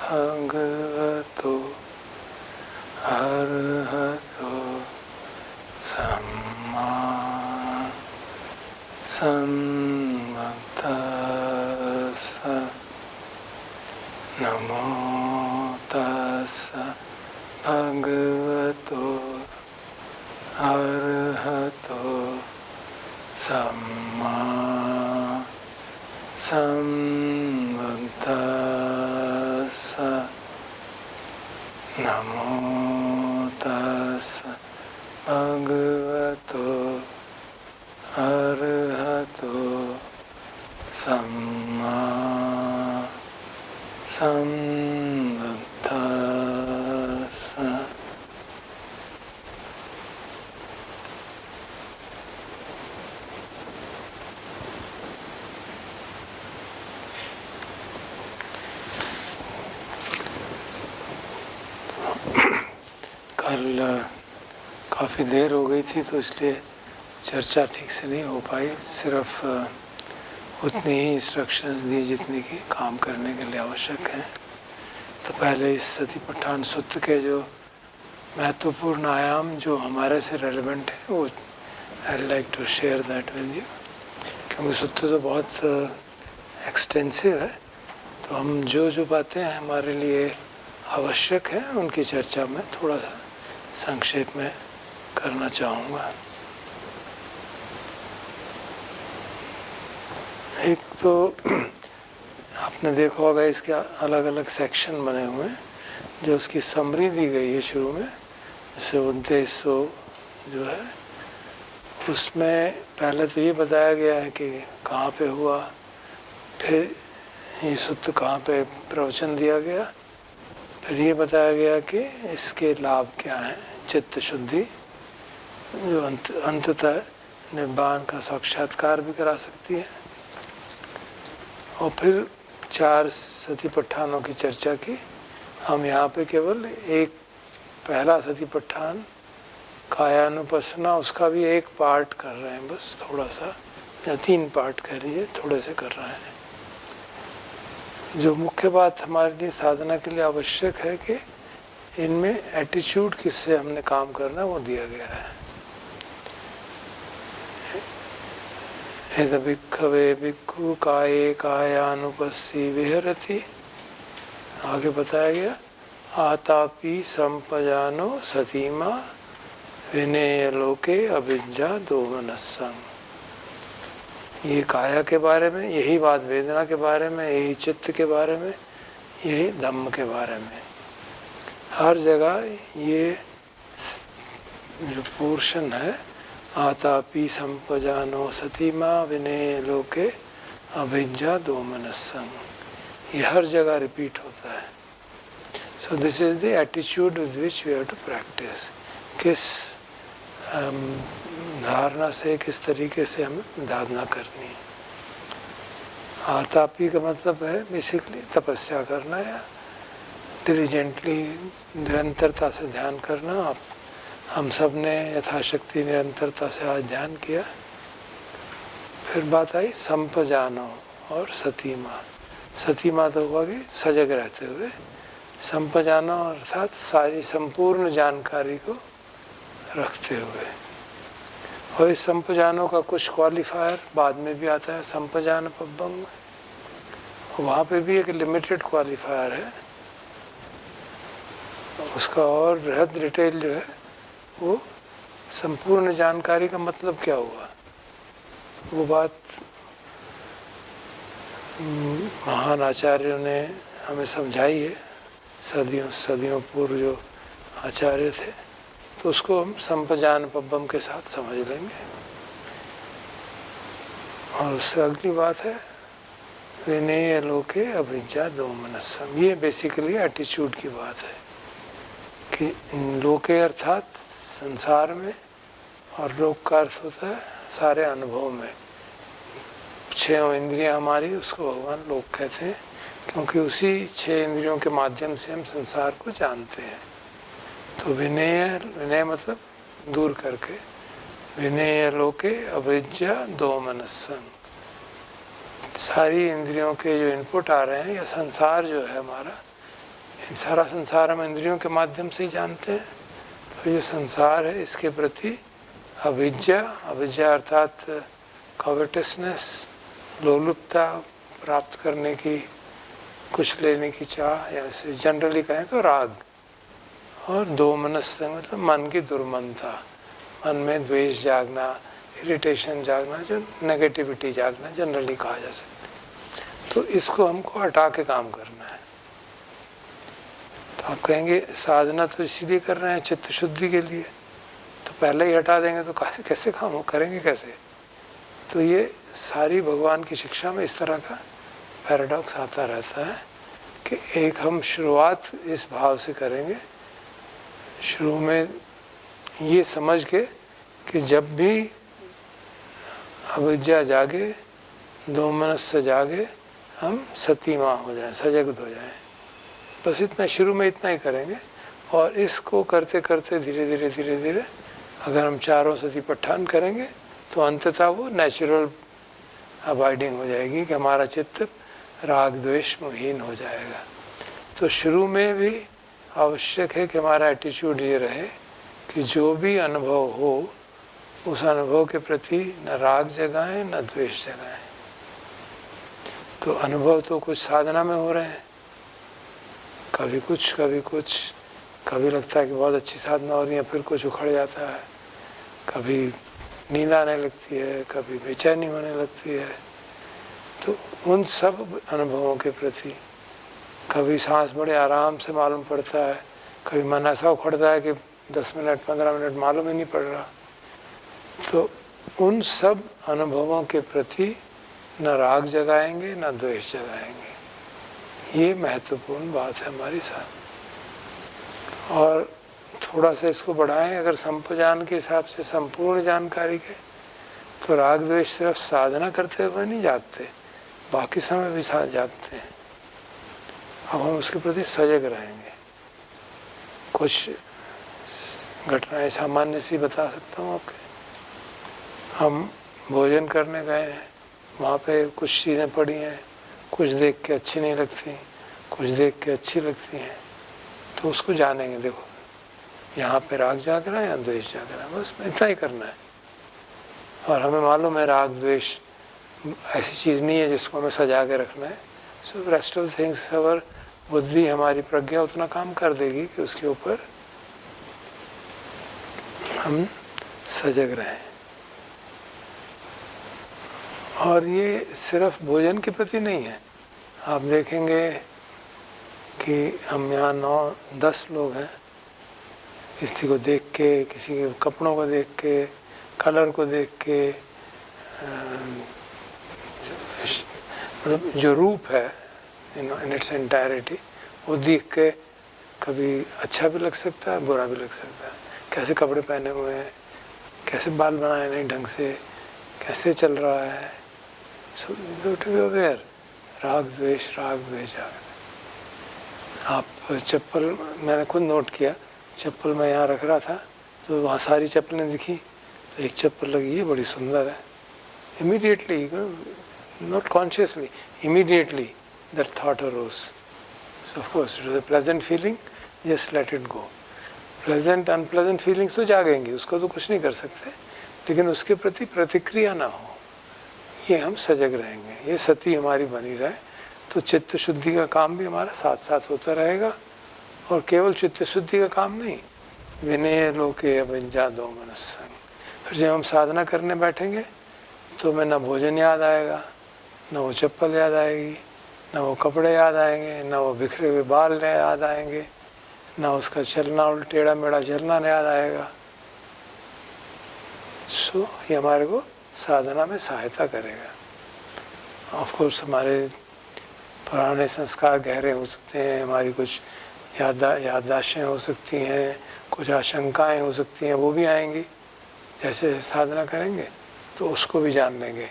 भगवतो अरहतो सम्मा सम्बुद्धास्स नमो तस्स भगवतो अरहतो सम्मा सम्बुद्धास्स नमो तस्स भगवतो अरहतो सम्मा सम्बुद्धास्स। कल काफ़ी देर हो गई थी तो इसलिए चर्चा ठीक से नहीं हो पाई। सिर्फ उतनी ही इंस्ट्रक्शंस दी जितनी कि काम करने के लिए आवश्यक हैं। तो पहले इस सतिपट्ठान सूत्र के जो महत्वपूर्ण आयाम जो हमारे से रेलेवेंट है वो I like to share that with you, क्योंकि सूत्र तो बहुत एक्सटेंसिव है। तो हम जो बातें हमारे लिए आवश्यक हैं उनकी चर्चा में थोड़ा सा संक्षेप में करना चाहूँगा। एक तो आपने देखा होगा इसके अलग अलग सेक्शन बने हुए हैं जो उसकी समरी दी गई है शुरू में। जैसे उद्देश्य जो है उसमें पहले तो ये बताया गया है कि कहाँ पे हुआ, फिर ये सूत्र कहाँ पे प्रवचन दिया गया, फिर ये बताया गया कि इसके लाभ क्या हैं। चित्त शुद्धि जो अंततः निब्बान का साक्षात्कार भी करा सकती है। और फिर 4 सतिपट्ठानों की चर्चा की। हम यहाँ पे केवल एक पहला सतिपट्ठान कायानुपස්සना उसका भी एक पार्ट कर रहे हैं, बस थोड़ा सा, या 3 पार्ट कह लीजिए, थोड़े से कर रहे हैं। जो मुख्य बात हमारे लिए साधना के लिए आवश्यक है कि इनमें एटीट्यूड किससे हमने काम करना वो दिया गया है। यद भिक्खवे भिक्खु काये कायानुपस्सी विहरति, आगे बताया गया आतापि संपजानो सतीमा विनेय लोके अभिज्ञा दोमनस्सं। ये काया के बारे में, यही बात वेदना के बारे में, यही चित्त के बारे में, यही धम्म के बारे में। हर जगह ये जो पोर्शन है आतापि संपजानो सतीमा विनेय लोके अभिज्ञा दोमनस्सं, ये हर जगह रिपीट होता है। So this is the attitude with which we have to practise. किस धारणा से, किस तरीके से हमें धारणा करनी है। आतापी का मतलब है बेसिकली तपस्या करना या डिलीजेंटली निरंतरता से ध्यान करना। आप हम सब ने यथाशक्ति निरंतरता से आज ध्यान किया। फिर बात आई संपजानो और सतीमा। सतीमा तो हुआ कि सजग रहते हुए, संपजानो अर्थात सारी संपूर्ण जानकारी को रखते हुए। और इस संपजानो का कुछ क्वालिफायर बाद में भी आता है संपजान पब्बम में, वहाँ पे भी एक लिमिटेड क्वालिफायर है। उसका और बृहद डिटेल जो है वो संपूर्ण जानकारी का मतलब क्या हुआ, वो बात महान आचार्यों ने हमें समझाई है। सदियों पूर्व जो आचार्य थे, तो उसको हम संपजान पब्बम के साथ समझ लेंगे। और उससे अगली बात है विनेय लोके अभिज्ञा दोमनस्सं। ये बेसिकली एटीट्यूड की बात है कि लोके अर्थात संसार में, और लोक का अर्थ होता है सारे अनुभव में। 6 इंद्रियां हमारी, उसको भगवान लोक कहते हैं, क्योंकि उसी 6 इंद्रियों के माध्यम से हम संसार को जानते हैं। तो विनय मतलब दूर करके, विनेय लोके अभिज्ञा दोमनस्सं। सारी इंद्रियों के जो इनपुट आ रहे हैं, या संसार जो है हमारा, सारा संसार हम इंद्रियों के माध्यम से ही जानते हैं। तो ये संसार है, इसके प्रति अविद्या, अविद्या अर्थात कॉवेटसनेस, लोलुपता, प्राप्त करने की, कुछ लेने की चाह, या इसे जनरली कहें तो राग। और दोमनस्य मतलब मन की दुर्मनता, मन में द्वेष जागना, इरिटेशन जागना, जो नेगेटिविटी जागना जनरली कहा जा सकता है। तो इसको हमको हटा के काम करना है। तो आप कहेंगे साधना तो इसीलिए कर रहे हैं, चित्त शुद्धि के लिए, तो पहले ही हटा देंगे तो कैसे काम हो, करेंगे कैसे? तो ये सारी भगवान की शिक्षा में इस तरह का पैराडॉक्स आता रहता है कि एक हम शुरुआत इस भाव से करेंगे, शुरू में ये समझ के कि जब भी अविद्या जागे, दोमनस्य जागे, हम सतीमा हो जाएं, सजग हो जाएं। बस इतना, शुरू में इतना ही करेंगे। और इसको करते करते धीरे धीरे धीरे धीरे अगर हम चारों सतीपट्ठान करेंगे तो अंततः वो नेचुरल अबाइडिंग हो जाएगी कि हमारा चित्त राग द्वेष मोहीन हो जाएगा। तो शुरू में भी आवश्यक है कि हमारा एटीट्यूड ये रहे कि जो भी अनुभव हो उस अनुभव के प्रति न राग जगाएं न द्वेष जगाएं। तो अनुभव तो कुछ साधना में हो रहे हैं, कभी कुछ कभी कुछ, कभी लगता है कि बहुत अच्छी साधना हो रही है, फिर कुछ उखड़ जाता है, कभी नींद आने लगती है, कभी बेचैनी होने लगती है। तो उन सब अनुभवों के प्रति कभी सांस बड़े आराम से मालूम पड़ता है, कभी मन ऐसा उखड़ता है कि 10 मिनट 15 मिनट मालूम ही नहीं पड़ रहा। तो उन सब अनुभवों के प्रति न राग जगाएंगे न द्वेष जगाएंगे। ये महत्वपूर्ण बात है हमारी साथ। और थोड़ा सा इसको बढ़ाएं, अगर संप्रजान के हिसाब से संपूर्ण जानकारी के, तो राग द्वेष सिर्फ साधना करते हुए नहीं जागते, बाकी समय भी साथ जागते हैं। अब हम उसके प्रति सजग रहेंगे। कुछ घटनाएं सामान्य सी बता सकता हूँ आपके। हम भोजन करने गए हैं, वहाँ पे कुछ चीज़ें पड़ी हैं, कुछ देख के अच्छी नहीं लगती, कुछ देख के अच्छी लगती हैं, तो उसको जानेंगे। देखो यहाँ पे राग जाग रहा है या द्वेष जाग रहा है, बस इतना ही करना है। और हमें मालूम है राग द्वेष ऐसी चीज़ नहीं है जिसको हमें सजा के रखना है। सो रेस्ट ऑफ थिंग्स अवर बुद्धि, हमारी प्रज्ञा उतना काम कर देगी कि उसके ऊपर हम सजग रहें। और ये सिर्फ भोजन के प्रति नहीं है। आप देखेंगे कि हम यहाँ 9-10 लोग हैं, किसी को देख के, किसी के कपड़ों को देख के, कलर को देख के, मतलब जो रूप है इन इट्स एंटायरिटी, वो देख के कभी अच्छा भी लग सकता है, बुरा भी लग सकता है। कैसे कपड़े पहने हुए हैं, कैसे बाल बनाए नहीं ढंग से, कैसे चल रहा है, सो टू बी अवेयर। राग द्वेष आप चप्पल, मैंने खुद नोट किया, चप्पल मैं यहाँ रख रहा था तो वहाँ सारी चप्पलें दिखी, तो एक चप्पल लगी है बड़ी सुंदर है। Immediately, not consciously, immediately that thought arose. So of course it was a pleasant feeling, just let it go. Pleasant unpleasant feelings तो जागेंगी, उसको तो कुछ नहीं कर सकते, लेकिन उसके प्रति प्रतिक्रिया ना हो, ये हम सजग रहेंगे, ये सती हमारी बनी रहे। तो चित्त शुद्धि का काम भी हमारा साथ साथ होता रहेगा। और केवल चित्त शुद्धि का काम नहीं, विनय लोके अभिज्ञा दोमनस्य। फिर जब हम साधना करने बैठेंगे तो हमें न भोजन याद आएगा, न वो चप्पल याद आएगी, न वो कपड़े याद आएंगे, न वो बिखरे हुए बाल याद आएंगे, न उसका चलना टेढ़ा मेढ़ा चलना याद आएगा। सो ये हमारे को साधना में सहायता करेगा। ऑफ कोर्स हमारे पुराने संस्कार गहरे हो सकते हैं, हमारी कुछ याददाश्तें हो सकती हैं, कुछ आशंकाएं हो सकती हैं, वो भी आएंगी। जैसे साधना करेंगे तो उसको भी जान लेंगे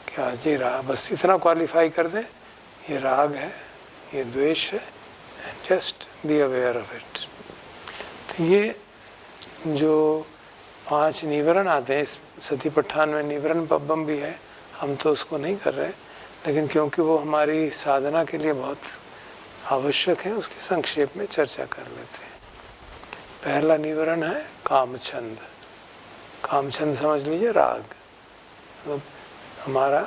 कि आज ये राग, बस इतना क्वालिफाई कर दें, ये राग है, ये द्वेष है, and just be aware of it. तो ये जो 5 निवरण आते हैं इस सतीपट्ठान में, निवरण पब्बम भी है, हम तो उसको नहीं कर रहे, लेकिन क्योंकि वो हमारी साधना के लिए बहुत आवश्यक हैं उसकी संक्षेप में चर्चा कर लेते हैं। पहला निवरण है कामछंद। कामछंद समझ लीजिए राग, मतलब हमारा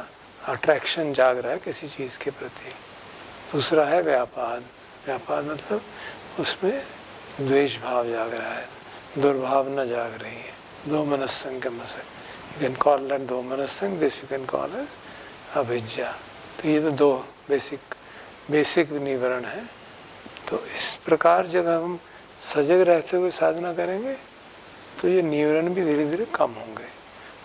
अट्रैक्शन जाग रहा है किसी चीज़ के प्रति। दूसरा है व्यापाद। व्यापाद मतलब उसमें द्वेष भाव जाग रहा है, दुर्भावना जाग रही है, दो मनस्संग के मसक, यू कैन कॉल दैट दो मनस्संग, this you can call as avidya. तो ये तो दो बेसिक निवरण है। तो इस प्रकार जब हम सजग रहते हुए साधना करेंगे तो ये निवरण भी धीरे धीरे कम होंगे,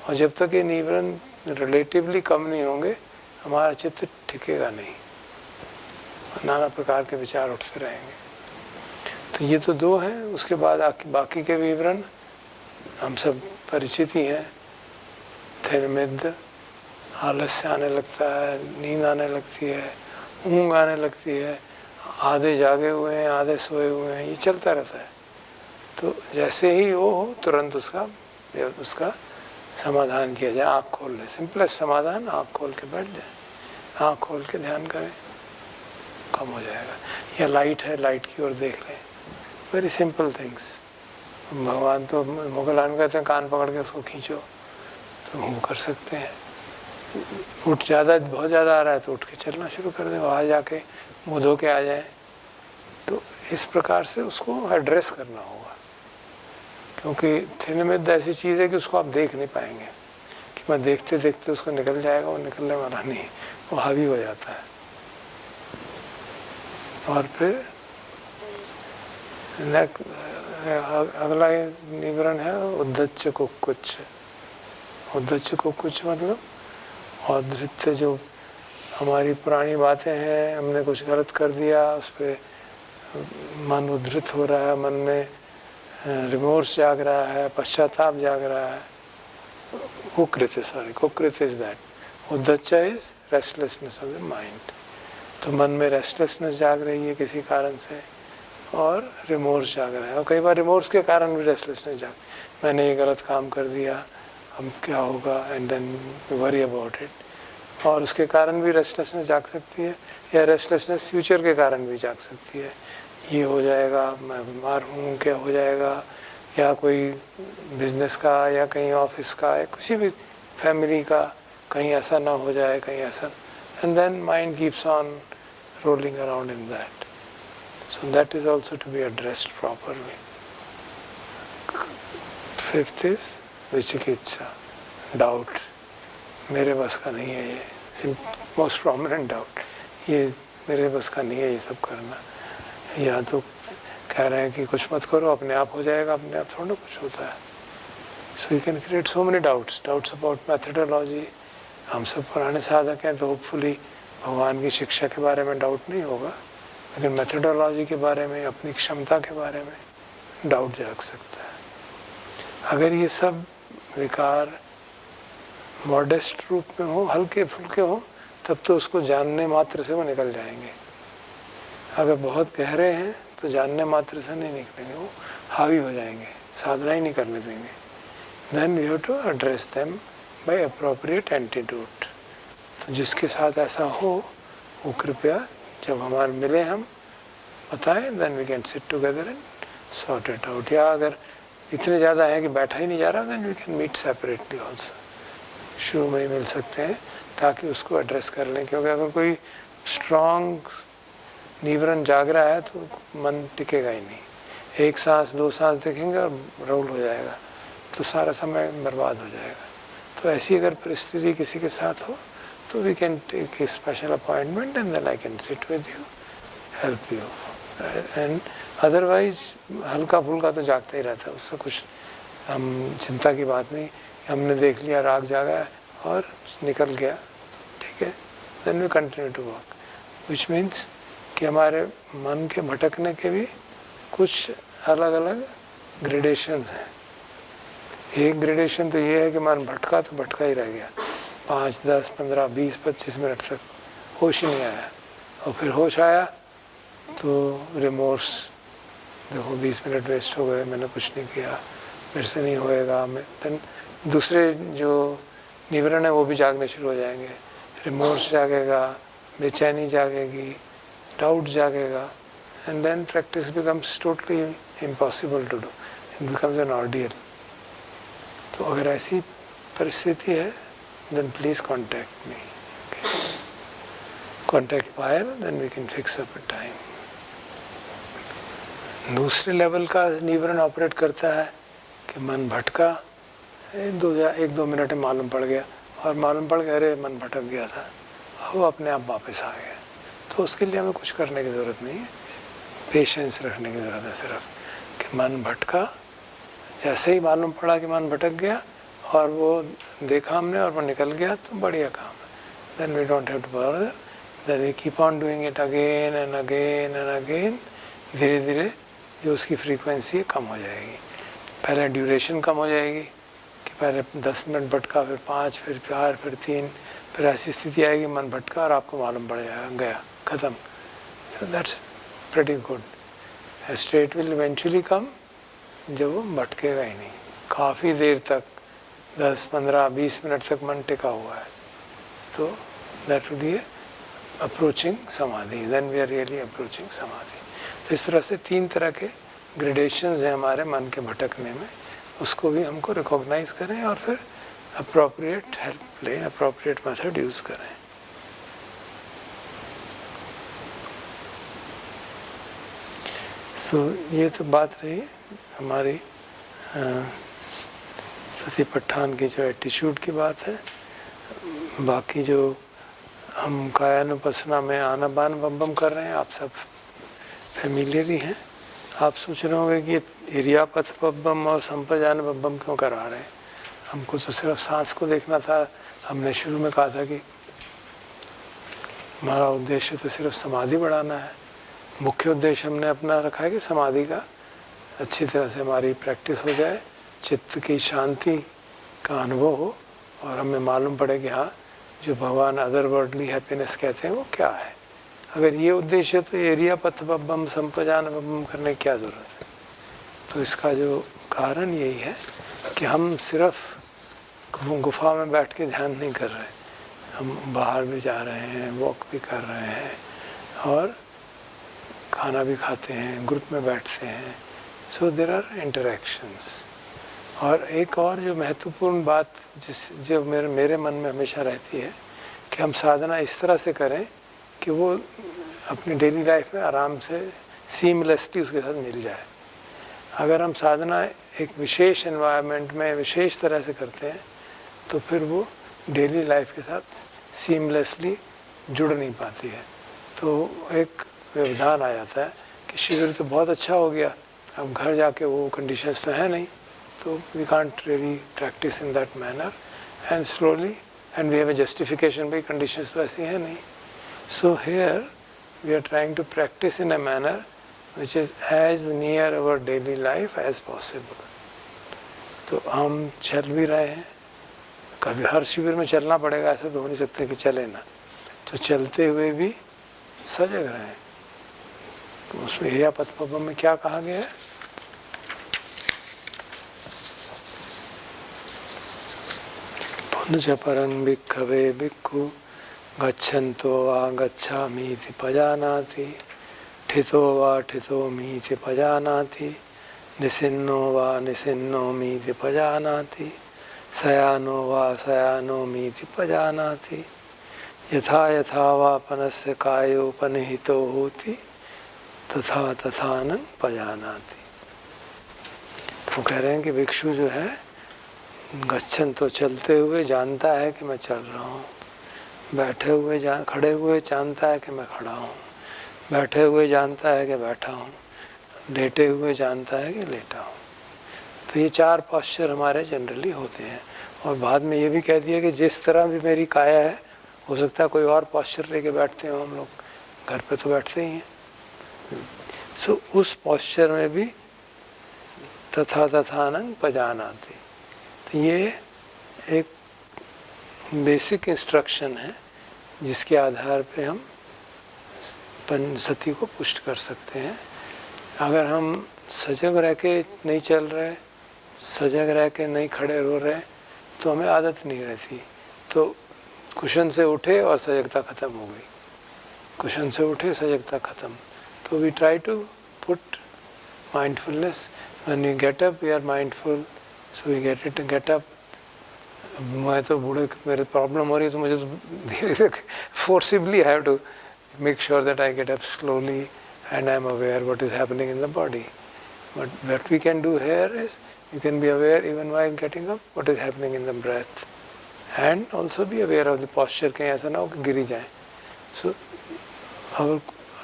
और जब तक ये निवरण रिलेटिवली कम नहीं होंगे हमारा चित्त टिकेगा नहीं, नाना प्रकार के विचार उठते रहेंगे। तो ये तो दो हैं। उसके बाद बाकी के विवरण हम सब परिचित ही हैं। थिरमिद्ध, आलस्य आने लगता है, नींद आने लगती है, ऊँघ आने लगती है, आधे जागे हुए हैं आधे सोए हुए हैं, ये चलता रहता है। तो जैसे ही वो हो तुरंत उसका समाधान किया जाए। आँख खोल ले, सिंपलेस्ट समाधान, आँख खोल के बैठ जाए, आँख खोल के ध्यान करें, कम हो जाएगा। या लाइट है, लाइट की ओर देख लें, वेरी सिंपल थिंग्स। भगवान तो मुगलान कहते हैं कान पकड़ के उसको खींचो, तो वो कर सकते हैं। बहुत ज़्यादा आ रहा है तो उठ के चलना शुरू कर दें, वहाँ जाके मुँह धो के आ जाए। तो इस प्रकार से उसको एड्रेस करना होगा, क्योंकि थिरमिद्ध ऐसी चीज़ है कि उसको आप देख नहीं पाएंगे कि मैं देखते देखते उसको निकल जाएगा, वो निकलने वाला नहीं, वो हावी हो जाता है। और फिर अगला निवरण है उद्धच्च कुक्कुच्च। उद्धच्च कुक्कुच्च मतलब औद्धत्य, जो हमारी पुरानी बातें हैं, हमने कुछ गलत कर दिया, उस पर मन उद्धृत हो रहा है, मन में रिमोर्स जाग रहा है, पश्चाताप जाग रहा है। कुकृत इज दैट। उद्धच्च is restlessness of the mind. तो मन में रेस्टलेसनेस जाग रही है किसी कारण से, और रिमोर्स जाग रहा है। और कई बार रिमोर्स के कारण भी रेस्टलेसनेस मैंने ये गलत काम कर दिया, अब क्या होगा, and then worry about it. और उसके कारण भी रेस्टलेसनेस जाग सकती है, या रेस्टलेसनेस फ्यूचर के कारण भी जाग सकती है। ये हो जाएगा, मैं बीमार हूँ, क्या हो जाएगा, या कोई बिजनेस का, या कहीं ऑफिस का, या किसी भी फैमिली का, कहीं ऐसा ना हो जाए, कहीं ऐसा, and then mind keeps on rolling around in that. So that is also to be addressed properly. Fifth is vichikitsa, doubt. मेरे बस का नहीं है ये, most prominent doubt. ये मेरे बस का नहीं है ये सब करना। या तो कह रहे हैं कि कुछ मत करो, अपने आप हो जाएगा, अपने आप थोड़ा कुछ होता है। So you can create so many doubts about methodology. हम सब पुराने साधक हैं, तो होपफुली भगवान की शिक्षा के बारे में डाउट नहीं होगा, लेकिन मेथडोलॉजी के बारे में, अपनी क्षमता के बारे में डाउट जाग सकता है। अगर ये सब विकार मॉडेस्ट रूप में हो, हल्के फुल्के हो, तब तो उसको जानने मात्र से वो निकल जाएंगे। अगर बहुत गहरे हैं तो जानने मात्र से नहीं निकलेंगे, वो हावी हो जाएंगे, साधना ही नहीं करने देंगे। Then you have to address them by appropriate antidote. तो जिसके साथ ऐसा हो वो कृपया जब हमारे मिले हम बताएं, then we can sit together and sort it out. या अगर इतने ज़्यादा है कि बैठा ही नहीं जा रहा, then we can meet separately also, शुरू में ही मिल सकते हैं, ताकि उसको एड्रेस कर लें। क्योंकि अगर कोई स्ट्रॉन्ग निवरण जाग रहा है तो मन टिकेगा ही नहीं। एक सांस दो सांस देखेंगे और रोल हो जाएगा, तो सारा समय बर्बाद हो जाएगा। तो ऐसी अगर परिस्थिति किसी के साथ हो तो we can take a special appointment and then I can sit with you, help you. And otherwise हल्का फुल्का तो जागता ही रहता है, उससे कुछ हम चिंता की बात नहीं। हमने देख लिया राग जागा है और निकल गया, ठीक है, then we continue to work, which means कि हमारे मन के भटकने के भी कुछ अलग अलग ग्रेडेशंस हैं। एक ग्रेडेशन तो ये है कि मन भटका तो भटका ही रह गया, 5, 10, 15, 20, 25 मिनट तक होश ही नहीं आया, और फिर होश आया तो रिमोर्स, देखो 20 मिनट वेस्ट हो गए, मैंने कुछ नहीं किया, मेरे से नहीं होएगा। देन दूसरे जो निवरण है वो भी जागने शुरू हो जाएंगे, रिमोर्स जागेगा, बेचैनी जागेगी, डाउट जागेगा, and then practice becomes totally impossible to do, it becomes an ordeal. तो अगर ऐसी परिस्थिति है, then please contact me, contact Payal, then we can fix up a time. दूसरे लेवल का निवरण ऑपरेट करता है कि मन भटका, एक दो मिनट में मालूम पड़ गया, और मालूम पड़ गया अरे मन भटक गया था, वो अपने आप वापस आ गया। तो उसके लिए हमें कुछ करने की ज़रूरत नहीं है, पेशेंस रखने की ज़रूरत है सिर्फ कि मन भटका, जैसे ही मालूम पड़ा कि मन भटक गया और वो देखा हमने और वो निकल गया, तो बढ़िया काम है। Then we don't have to bother, then we keep on doing it again and again and again. धीरे धीरे जो उसकी फ्रीक्वेंसी कम हो जाएगी, पहले ड्यूरेशन कम हो जाएगी कि पहले 10 मिनट भटका, फिर 5, फिर 4, फिर 3, फिर ऐसी स्थिति आएगी मन भटका और आपको मालूम पड़ जाएगा गया, ख़त्म। So that's pretty good. A state will eventually come जब वो भटकेगा ही नहीं, काफ़ी देर तक 10, 15, 20 मिनट तक मन टिका हुआ है, तो that would be approaching samadhi, then we are really approaching samadhi. तो इस तरह से 3 तरह के ग्रेडेशंस हैं हमारे मन के भटकने में, उसको भी हमको रिकॉग्नाइज करें और फिर अप्रोप्रिएट हेल्प लें, अप्रोप्रिएट मेथड यूज़ करें। सो ये तो बात रही हमारी सती पठान की जो एटीट्यूड की बात है। बाकी जो हम कायानुपसना में आनापान बम बम कर रहे हैं, आप सब फेमिलियर ही हैं। आप सोच रहे होंगे कि इरियापथ बम और संप्रजान बम क्यों करा रहे हैं, हमको तो सिर्फ सांस को देखना था। हमने शुरू में कहा था कि हमारा उद्देश्य तो सिर्फ समाधि बढ़ाना है, मुख्य उद्देश्य हमने अपना रखा है कि समाधि का अच्छी तरह से हमारी प्रैक्टिस हो जाए, चित्त की शांति का अनुभव हो और हमें मालूम पड़े कि हाँ, जो भगवान अदर वर्ल्डली हैप्पीनेस कहते हैं वो क्या है। अगर ये उद्देश्य तो एरिया पथ बम संप्रजान बम करने की क्या ज़रूरत है। तो इसका जो कारण यही है कि हम सिर्फ गुफा में बैठ के ध्यान नहीं कर रहे, हम बाहर भी जा रहे हैं, वॉक भी कर रहे हैं और खाना भी खाते हैं, ग्रुप में बैठते हैं। So there are interactions. और एक और जो महत्वपूर्ण बात जो मेरे मन में हमेशा रहती है कि हम साधना इस तरह से करें कि वो अपनी डेली लाइफ में आराम से सीमलेसली उसके साथ मिल जाए। अगर हम साधना एक विशेष एनवायरनमेंट में विशेष तरह से करते हैं तो फिर वो डेली लाइफ के साथ सीमलेसली जुड़ नहीं पाती है। तो एक व्यवधान आ जाता है कि शिविर तो बहुत अच्छा हो गया, अब घर जाके वो कंडीशंस तो है नहीं, तो we can't really practise in that manner and slowly and we have a justification by conditions तो ऐसी है नहीं। So here we are trying to practise in a manner which is as near our daily life as possible। तो हम चल भी रहे हैं, कभी हर शिविर में चलना पड़ेगा ऐसा तो हो नहीं सकता कि चले ना, तो चलते हुए भी सजग रहें। उसमें या पथपम में क्या कहा गया है, पुनः परं भिक्खवे भिक्खु गच्छन्तो वा गच्छामीति पजानाति, ठितो वा ठितोमीति पजानाति, निसिन्नो वा निसिन्नोमीति पजानाति, शयानो वा शयानोमीति पजानाति, यथा यथा वापनस्य कायोपनिहितो होति तथा तथा न पजानाति। तो कह रहे हैं कि भिक्षु जो है गच्छन तो चलते हुए जानता है कि मैं चल रहा हूँ, बैठे हुए खड़े हुए जानता है कि मैं खड़ा हूँ, बैठे हुए जानता है कि बैठा हूँ, लेटे हुए जानता है कि लेटा हूँ। तो ये 4 पॉस्चर हमारे जनरली होते हैं। और बाद में ये भी कह दिया कि जिस तरह भी मेरी काया है, हो सकता है कोई और पॉस्चर लेके बैठते हो हम लोग, घर पे तो बैठते ही हैं। सो उस पॉस्चर में भी तथा तथानंग पजानाति। तो ये एक बेसिक इंस्ट्रक्शन है जिसके आधार पे हम सती को पुष्ट कर सकते हैं। अगर हम सजग रह के नहीं चल रहे, सजग रह के नहीं खड़े हो रहे, तो हमें आदत नहीं रहती, तो कुशन से उठे और सजगता ख़त्म हो गई। कुशन से उठे सजगता ख़त्म। तो we try to put mindfulness, when we get up we are mindful, so we get up. मैं तो बूढ़े, मेरे प्रॉब्लम हो रही है तो मुझे तो धीरे धीरे forcibly have to make sure that I get up slowly and I am aware what is happening in the body. But what we can do here is, you can be aware even while getting up what is happening in the breath, and also be aware of the posture, कहीं ऐसा ना हो कि गिरी जाए. So our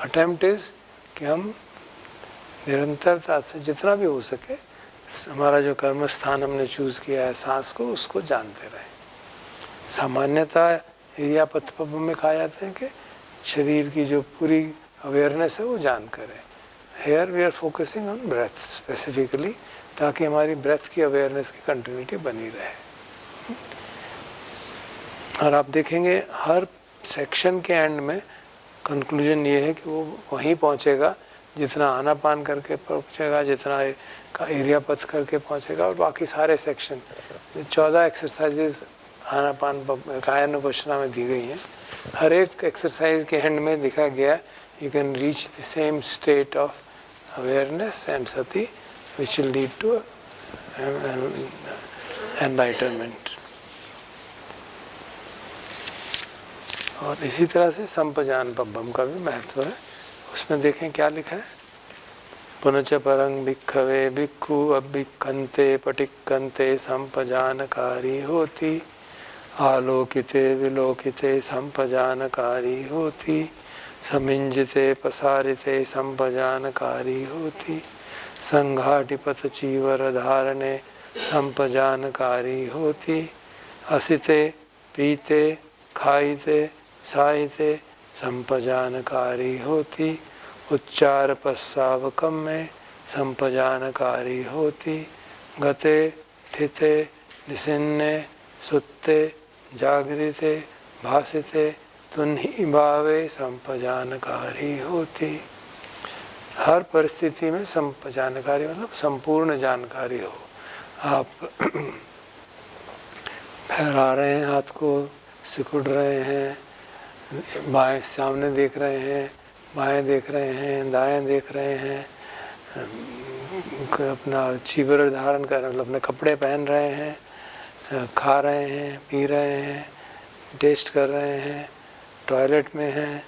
attempt is कि हम निरंतरता से जितना भी हो सके हमारा जो कर्म स्थान हमने चूज़ किया है सांस को, उसको जानते रहें. सामान्यतः इरियापथ में कहा जाता है कि शरीर की जो पूरी अवेयरनेस है वो जान कर है. Here we are focusing on breath specifically, ताकि हमारी ब्रेथ की अवेयरनेस की कंटिन्यूटी बनी रहे. और आप देखेंगे हर सेक्शन के एंड में कंक्लूजन ये है कि वो वहीं पहुंचेगा जितना आनापान करके पहुंचेगा, जितना इरियापथ करके पहुंचेगा. और बाकी सारे सेक्शन 14 एक्सरसाइजेज आनापान कायानुपश्यना में दी गई हैं. हर एक एक्सरसाइज के एंड में दिखा गया you can reach the same state of awareness and sati which will lead to enlightenment. और इसी तरह से संपजान पब्बम का भी महत्व है. उसमें देखें क्या लिखा है. पुनच परंग भिक्खवे भिक्खु अभिक्खन्ते पटिक्खन्ते संपजानकारी होती. आलोकिते विलोकिते संपजानकारी होती. समिंजिते प्रसारिते संपजानकारी होती. संघाटिपत चीवर धारणे संपजानकारी होती. हसिते पीते खाइते साइते संपजानकारी होती. उच्चार पश्चावकम में संपजानकारी होती. गते ठिते निसिन्ने सुत्ते जागृते भासिते तुन्ही भावे संपजानकारी होती. हर परिस्थिति में संपजानकारी मतलब संपूर्ण जानकारी हो. आप फहरा रहे हैं हाथ को, सिकुड़ रहे हैं, बाएं सामने देख रहे हैं, बाएं देख रहे हैं, दाएं देख रहे हैं, अपना चीवर धारण कर मतलब अपने कपड़े पहन रहे हैं, खा रहे हैं, पी रहे हैं, टेस्ट कर रहे हैं, टॉयलेट में हैं,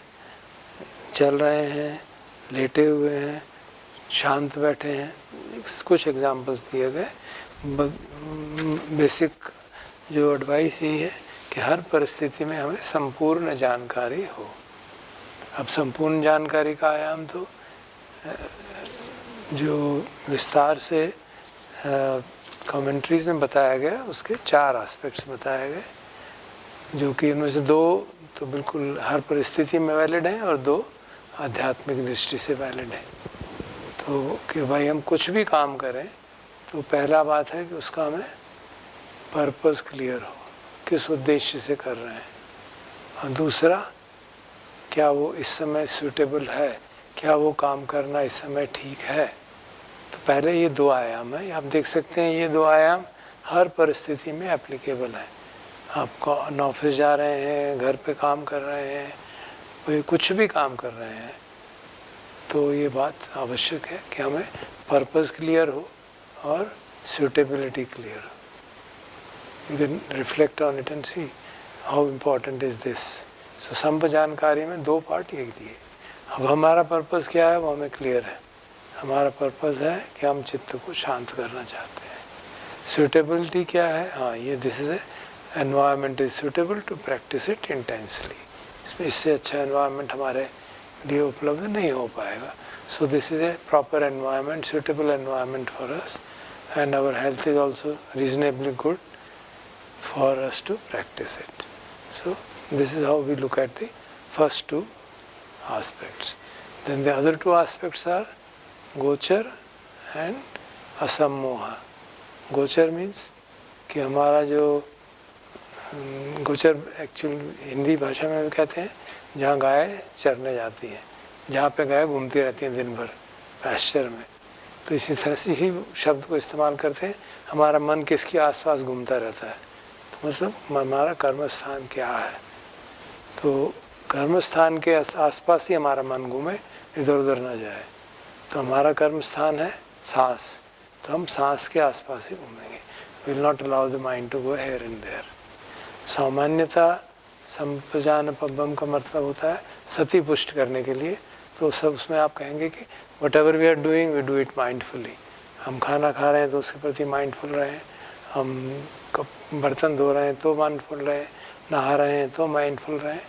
चल रहे हैं, लेटे हुए हैं, शांत बैठे हैं. कुछ एग्जांपल्स दिए गए. बेसिक जो एडवाइस यही है कि हर परिस्थिति में हमें संपूर्ण जानकारी हो. अब संपूर्ण जानकारी का आयाम तो जो विस्तार से कमेंट्रीज में बताया गया उसके 4 एस्पेक्ट्स बताए गए, जो कि इनमें से 2 तो बिल्कुल हर परिस्थिति में वैलिड हैं और 2 आध्यात्मिक दृष्टि से वैलिड हैं. तो कि भाई हम कुछ भी काम करें तो पहला बात है कि उसका हमें पर्पस क्लियर हो, किस उद्देश्य से कर रहे हैं. और दूसरा, क्या वो इस समय सूटेबल है, क्या वो काम करना इस समय ठीक है. तो पहले ये 2 आयाम है. आप देख सकते हैं ये 2 आयाम हर परिस्थिति में एप्लीकेबल है. आप ऑफिस जा रहे हैं, घर पे काम कर रहे हैं, कोई कुछ भी काम कर रहे हैं, तो ये बात आवश्यक है कि हमें पर्पस क्लियर हो और सूटेबिलिटी क्लियर हो. You can reflect on it and see how important is this. So sump जानकारी में 2 पार्ट ये दिए. अब हमारा पर्पस क्या है वो हमें क्लियर है. हमारा पर्पस है कि हम चित्त को शांत करना चाहते हैं. सूटेबिलिटी क्या है, हाँ ये this is environment is suitable to practise it intensely. इससे अच्छा एनवायरनमेंट हमारे लिए उपलब्ध नहीं हो पाएगा. So this is a proper environment, suitable environment for us, and our health is also reasonably good for us to practise it. So this is how we look at the first 2 aspects. Then the other 2 aspects are gochar and asammoha. गोचर means कि हमारा जो गोचर actual Hindi भाषा में भी कहते हैं जहाँ गाय चरने जाती हैं, जहाँ पे गाय घूमती रहती हैं दिन भर पैस्चर में. तो इसी तरह से इसी शब्द को इस्तेमाल करते हैं. हमारा मन किसके आसपास घूमता रहता है, तो मतलब हमारा कर्म स्थान क्या है. तो कर्म स्थान के आसपास ही हमारा मन घूमे, इधर उधर ना जाए। तो हमारा कर्म स्थान है सांस, तो हम सांस के आसपास ही घूमेंगे। Will not allow the mind to go here and there. सामान्यता संप्रजान पब्बम का मतलब होता है सती पुष्ट करने के लिए। तो सब उसमें आप कहेंगे कि whatever we are doing we do it mindfully. हम खाना खा रहे हैं तो उसके प्रति माइंडफुल रहें, हम बर्तन धो रहे हैं तो माइंडफुल रहें, नहा रहे हैं तो माइंडफुल रहें।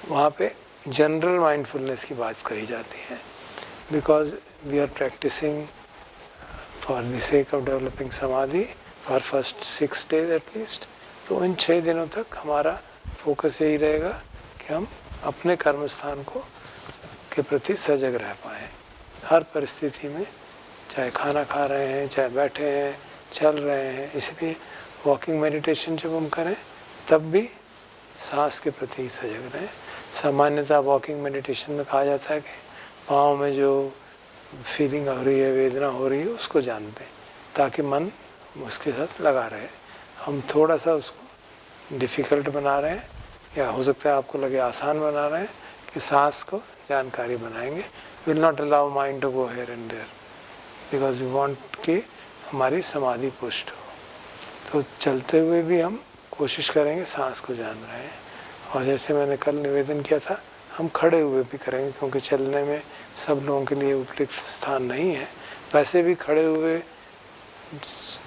वहाँ पे जनरल माइंडफुलनेस की बात कही जाती है, because we are practicing for the sake of developing samadhi for first 6 days at least. तो इन 6 दिनों तक हमारा फोकस यही रहेगा कि हम अपने कर्म स्थान को के प्रति सजग रह पाएँ हर परिस्थिति में, चाहे खाना खा रहे हैं, चाहे बैठे हैं, चल रहे हैं। इसलिए वॉकिंग मेडिटेशन जब हम करें तब भी सांस के प्रति सजग रहें। सामान्यतः वॉकिंग मेडिटेशन में कहा जाता है कि पाँव में जो फीलिंग हो रही है, वेदना हो रही है, उसको जानते हैं ताकि मन उसके साथ लगा रहे। हम थोड़ा सा उसको डिफ़िकल्ट बना रहे हैं, या हो सकता है आपको लगे आसान बना रहे हैं, कि सांस को जानकारी बनाएंगे। Will not allow mind to go here and there, because we want कि हमारी समाधि पुष्ट हो। तो चलते हुए भी हम कोशिश करेंगे सांस को जान रहे हैं। और जैसे मैंने कल निवेदन किया था, हम खड़े हुए भी करेंगे, क्योंकि चलने में सब लोगों के लिए उपयुक्त स्थान नहीं है। वैसे भी खड़े हुए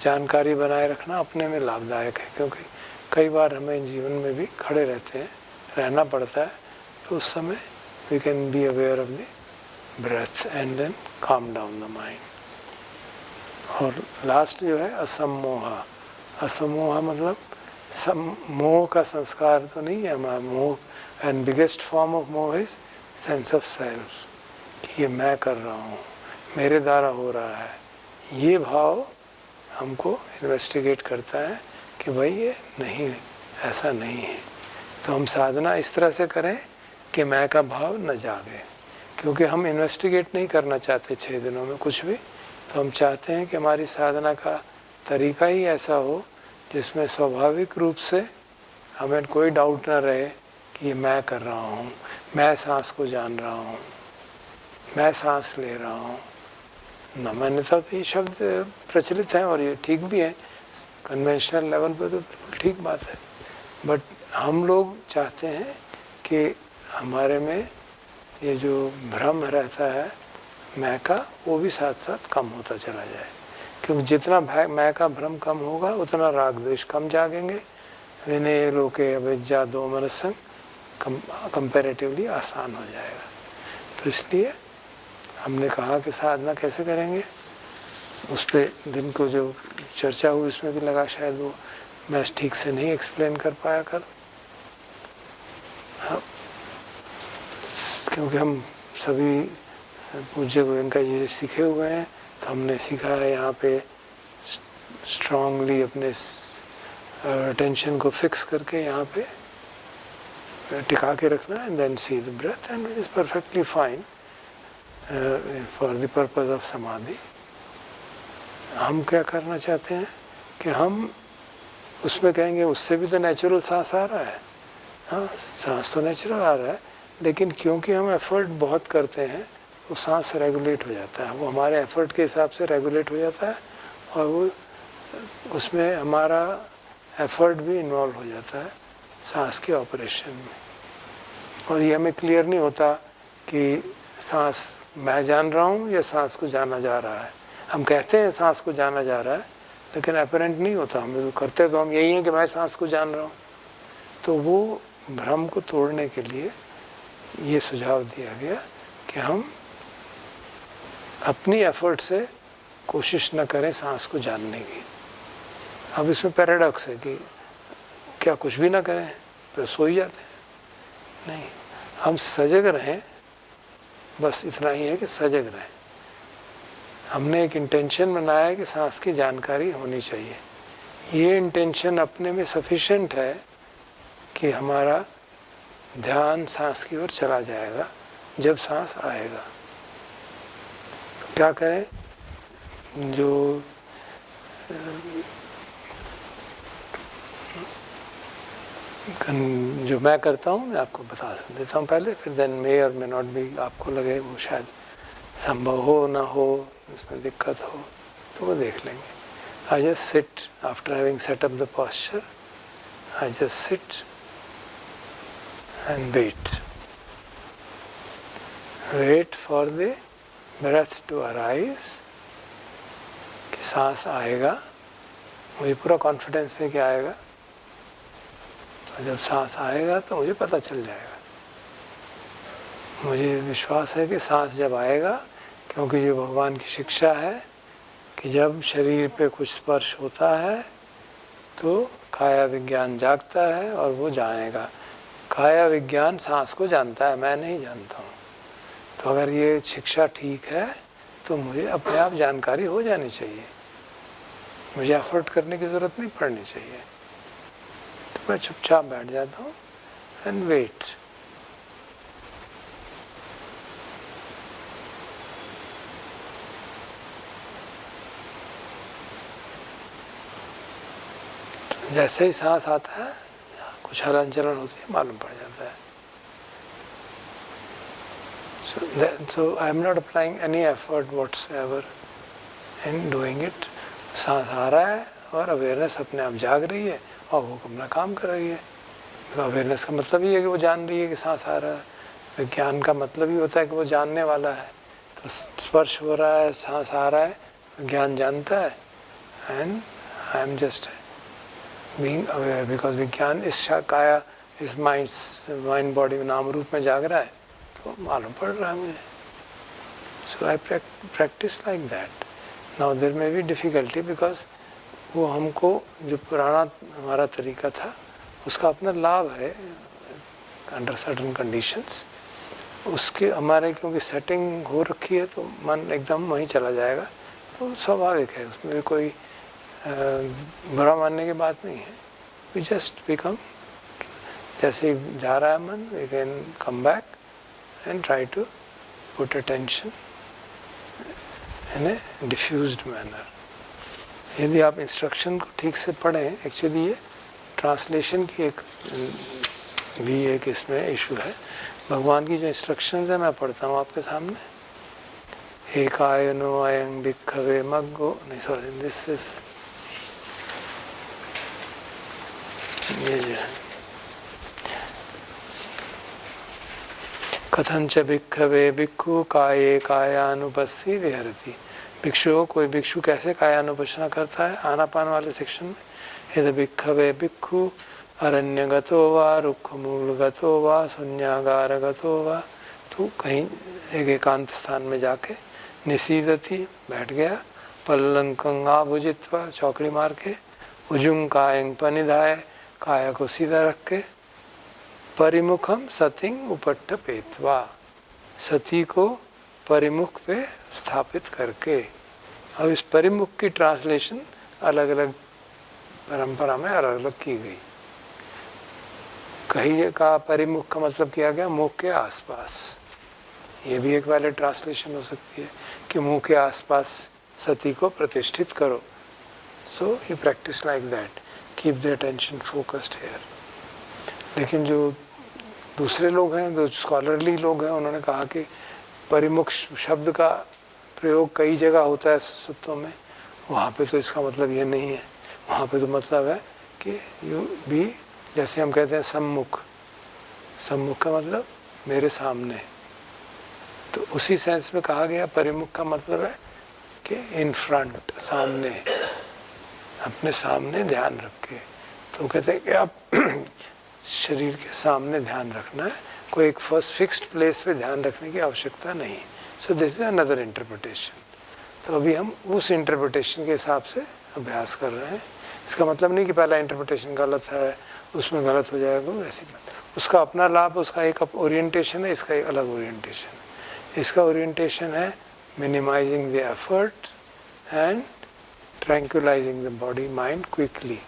जानकारी बनाए रखना अपने में लाभदायक है, क्योंकि कई बार हमें जीवन में भी खड़े रहना पड़ता है। तो उस समय we can be aware of the breath and then calm down the mind. और लास्ट जो है असमोह। असमोह मतलब मोह का संस्कार तो नहीं है हमारा। मोह एंड बिगेस्ट फॉर्म ऑफ मोह इज सेंस ऑफ सेल्फ, कि ये मैं कर रहा हूँ, मेरे द्वारा हो रहा है। ये भाव हमको इन्वेस्टिगेट करता है कि भाई ये नहीं, ऐसा नहीं है। तो हम साधना इस तरह से करें कि मैं का भाव न जागे, क्योंकि हम इन्वेस्टिगेट नहीं करना चाहते 6 दिनों में कुछ भी। तो हम चाहते हैं कि हमारी साधना का तरीका ही ऐसा हो जिसमें स्वाभाविक रूप से हमें कोई डाउट ना रहे कि ये मैं कर रहा हूँ, मैं सांस को जान रहा हूँ, मैं सांस ले रहा हूँ। मान्यता तो ये शब्द प्रचलित हैं और ये ठीक भी है, कन्वेंशनल लेवल पे तो बिल्कुल ठीक बात है। बट हम लोग चाहते हैं कि हमारे में ये जो भ्रम रहता है मैं का, वो भी साथ साथ कम होता चला जाए। क्योंकि जितना मैं का भ्रम कम होगा उतना राग द्वेष कम जागेंगे। विनय लोके अविद्या दो मनसंग कंपैरेटिवली आसान हो जाएगा। तो इसलिए हमने कहा कि साधना कैसे करेंगे, उस पर दिन को जो चर्चा हुई उसमें भी लगा, शायद वो मैं ठीक से नहीं एक्सप्लेन कर पाया कल। हाँ, क्योंकि हम सभी पूज्य गोयंका जी से सीखे हुए हैं, तो हमने सीखा है यहाँ पे स्ट्रांगली अपने अटेंशन को फिक्स करके यहाँ पे टिका के रखना, and then see the breath, and it is perfectly fine for the purpose of samadhi. हम क्या करना चाहते हैं कि हम उसमें कहेंगे उससे भी तो नेचुरल सांस आ रहा है। हाँ, सांस तो नेचुरल आ रहा है, लेकिन क्योंकि हम एफर्ट बहुत करते हैं तो सांस रेगुलेट हो जाता है। वो हमारे एफर्ट के हिसाब से रेगुलेट हो जाता है, और वो उसमें हमारा एफर्ट भी इन्वॉल्व हो जाता है सांस के ऑपरेशन में। और ये हमें क्लियर नहीं होता कि सांस मैं जान रहा हूँ या सांस को जाना जा रहा है। हम कहते हैं सांस को जाना जा रहा है, लेकिन अपरेंट नहीं होता। हमें तो करते तो हम यही हैं कि मैं सांस को जान रहा हूँ। तो वो भ्रम को तोड़ने के लिए ये सुझाव दिया गया कि हम अपनी एफर्ट से कोशिश न करें सांस को जानने की। अब इसमें पैराडॉक्स है कि क्या कुछ भी ना करें तो सो ही जाते हैं? नहीं, हम सजग रहें, बस इतना ही है कि सजग रहें। हमने एक इंटेंशन बनाया है कि सांस की जानकारी होनी चाहिए। ये इंटेंशन अपने में सफिशिएंट है कि हमारा ध्यान सांस की ओर चला जाएगा जब सांस आएगा। तो क्या करें, जो जो मैं करता हूँ मैं आपको बता देता हूँ पहले, फिर देन मे और मे नॉट भी, आपको लगे वो शायद संभव हो ना हो, उसमें दिक्कत हो तो वो देख लेंगे। I just sit after having set up the posture. I just sit and wait. Wait for the breath to arise. कि सांस आएगा, मुझे पूरा कॉन्फिडेंस है कि आएगा, और जब सांस आएगा तो मुझे पता चल जाएगा। मुझे विश्वास है कि सांस जब आएगा, क्योंकि जो भगवान की शिक्षा है कि जब शरीर पे कुछ स्पर्श होता है तो काया विज्ञान जागता है और वो जानेगा। काया विज्ञान सांस को जानता है, मैं नहीं जानता हूँ। तो अगर ये शिक्षा ठीक है तो मुझे अपने आप जानकारी हो जानी चाहिए, मुझे एफर्ट करने की ज़रूरत नहीं पड़नी चाहिए। तो मैं चुपचाप बैठ जाता हूँ एंड वेट। जैसे ही सांस आता है कुछ हलन चलन होती है, मालूम पड़ जाता है। So I am not applying any effort whatsoever in doing it. सांस आ रहा है और अवेयरनेस अपने आप जाग रही है और वो अपना काम कर रही है। अवेयरनेस का मतलब ही है कि वो जान रही है कि सांस आ रहा है। विज्ञान का मतलब ही होता है कि वो जानने वाला है। तो स्पर्श हो रहा है, सांस आ रहा है, विज्ञान जानता है, and I am just being aware, because विज्ञान इस काया, इस माइंड बॉडी नाम रूप में जाग रहा है, तो मालूम पड़ रहा है मुझे। So I practice like that. Now there may be difficulty, because वो हमको जो पुराना हमारा तरीका था उसका अपना लाभ है अंडर सर्टन कंडीशंस। उसके हमारे क्योंकि सेटिंग हो रखी है तो मन एकदम वहीं चला जाएगा, तो स्वाभाविक है, उसमें भी कोई बुरा मानने की बात नहीं है। वी जस्ट बिकम, जैसे ही जा रहा है मन, we can come back and try to put attention in a diffused manner. यदि आप इंस्ट्रक्शन को ठीक से पढ़ें, एक्चुअली ये ट्रांसलेशन की एक भी एक इसमें इशू है। भगवान की जो इंस्ट्रक्शंस है मैं पढ़ता हूँ आपके सामने। हे कायनो अयं भिक्खवे मग्गो, नहीं सॉरी, दिस इज ये जो है, कथंच भिक्खवे भिक्खु काये कायानुपस्सी विहरति। भिक्षु, कोई भिक्षु कैसे कायानुपस्सना करता है, आनापान वाले सेक्शन में। यदि भिक्खवे भिक्खु अरण्यगतो वा रुक्षमूलगतो वा शून्यागारगतो वा, तो कहीं एक एकांत स्थान में जाके निसीदति, बैठ गया, पल्लंकंगा भुजित्वा, चौकड़ी मार के, उजुंग कायं पनिधाय, काया को सीधा रख के, परिमुखम सतिंग उपट्टपेत्वा, सती को परिमुख पे स्थापित करके। अब इस परिमुख की ट्रांसलेशन अलग अलग परंपरा में अलग अलग की गई। कहीं का परिमुख का मतलब किया गया मुख के आसपास, ये भी एक वैलिड ट्रांसलेशन हो सकती है कि मुंह के आसपास सती को प्रतिष्ठित करो। So you practice like that, keep the attention focused here. लेकिन जो दूसरे लोग हैं, जो स्कॉलरली लोग हैं, उन्होंने कहा कि परिमुख शब्द का प्रयोग कई जगह होता है सूत्रों में, वहाँ पे तो इसका मतलब ये नहीं है। वहाँ पे तो मतलब है कि यू भी, जैसे हम कहते हैं सम्मुख, सम्मुख का मतलब मेरे सामने, तो उसी सेंस में कहा गया परिमुख का मतलब है कि इन फ्रंट, सामने, अपने सामने ध्यान रख के। तो कहते हैं कि आप शरीर के सामने ध्यान रखना है, कोई एक फर्स्ट फिक्स्ड प्लेस पे ध्यान रखने की आवश्यकता नहीं। सो दिस इज अनदर इंटरप्रिटेशन। तो अभी हम उस इंटरप्रिटेशन के हिसाब से अभ्यास कर रहे हैं। इसका मतलब नहीं कि पहला इंटरप्रिटेशन गलत है, उसमें गलत हो जाएगा, वैसी बात। उसका अपना लाभ, उसका एक ओरिएंटेशन है, इसका एक अलग ओरिएंटेशन है। इसका ओरिएंटेशन है minimising the effort and tranquillising the body mind quickly.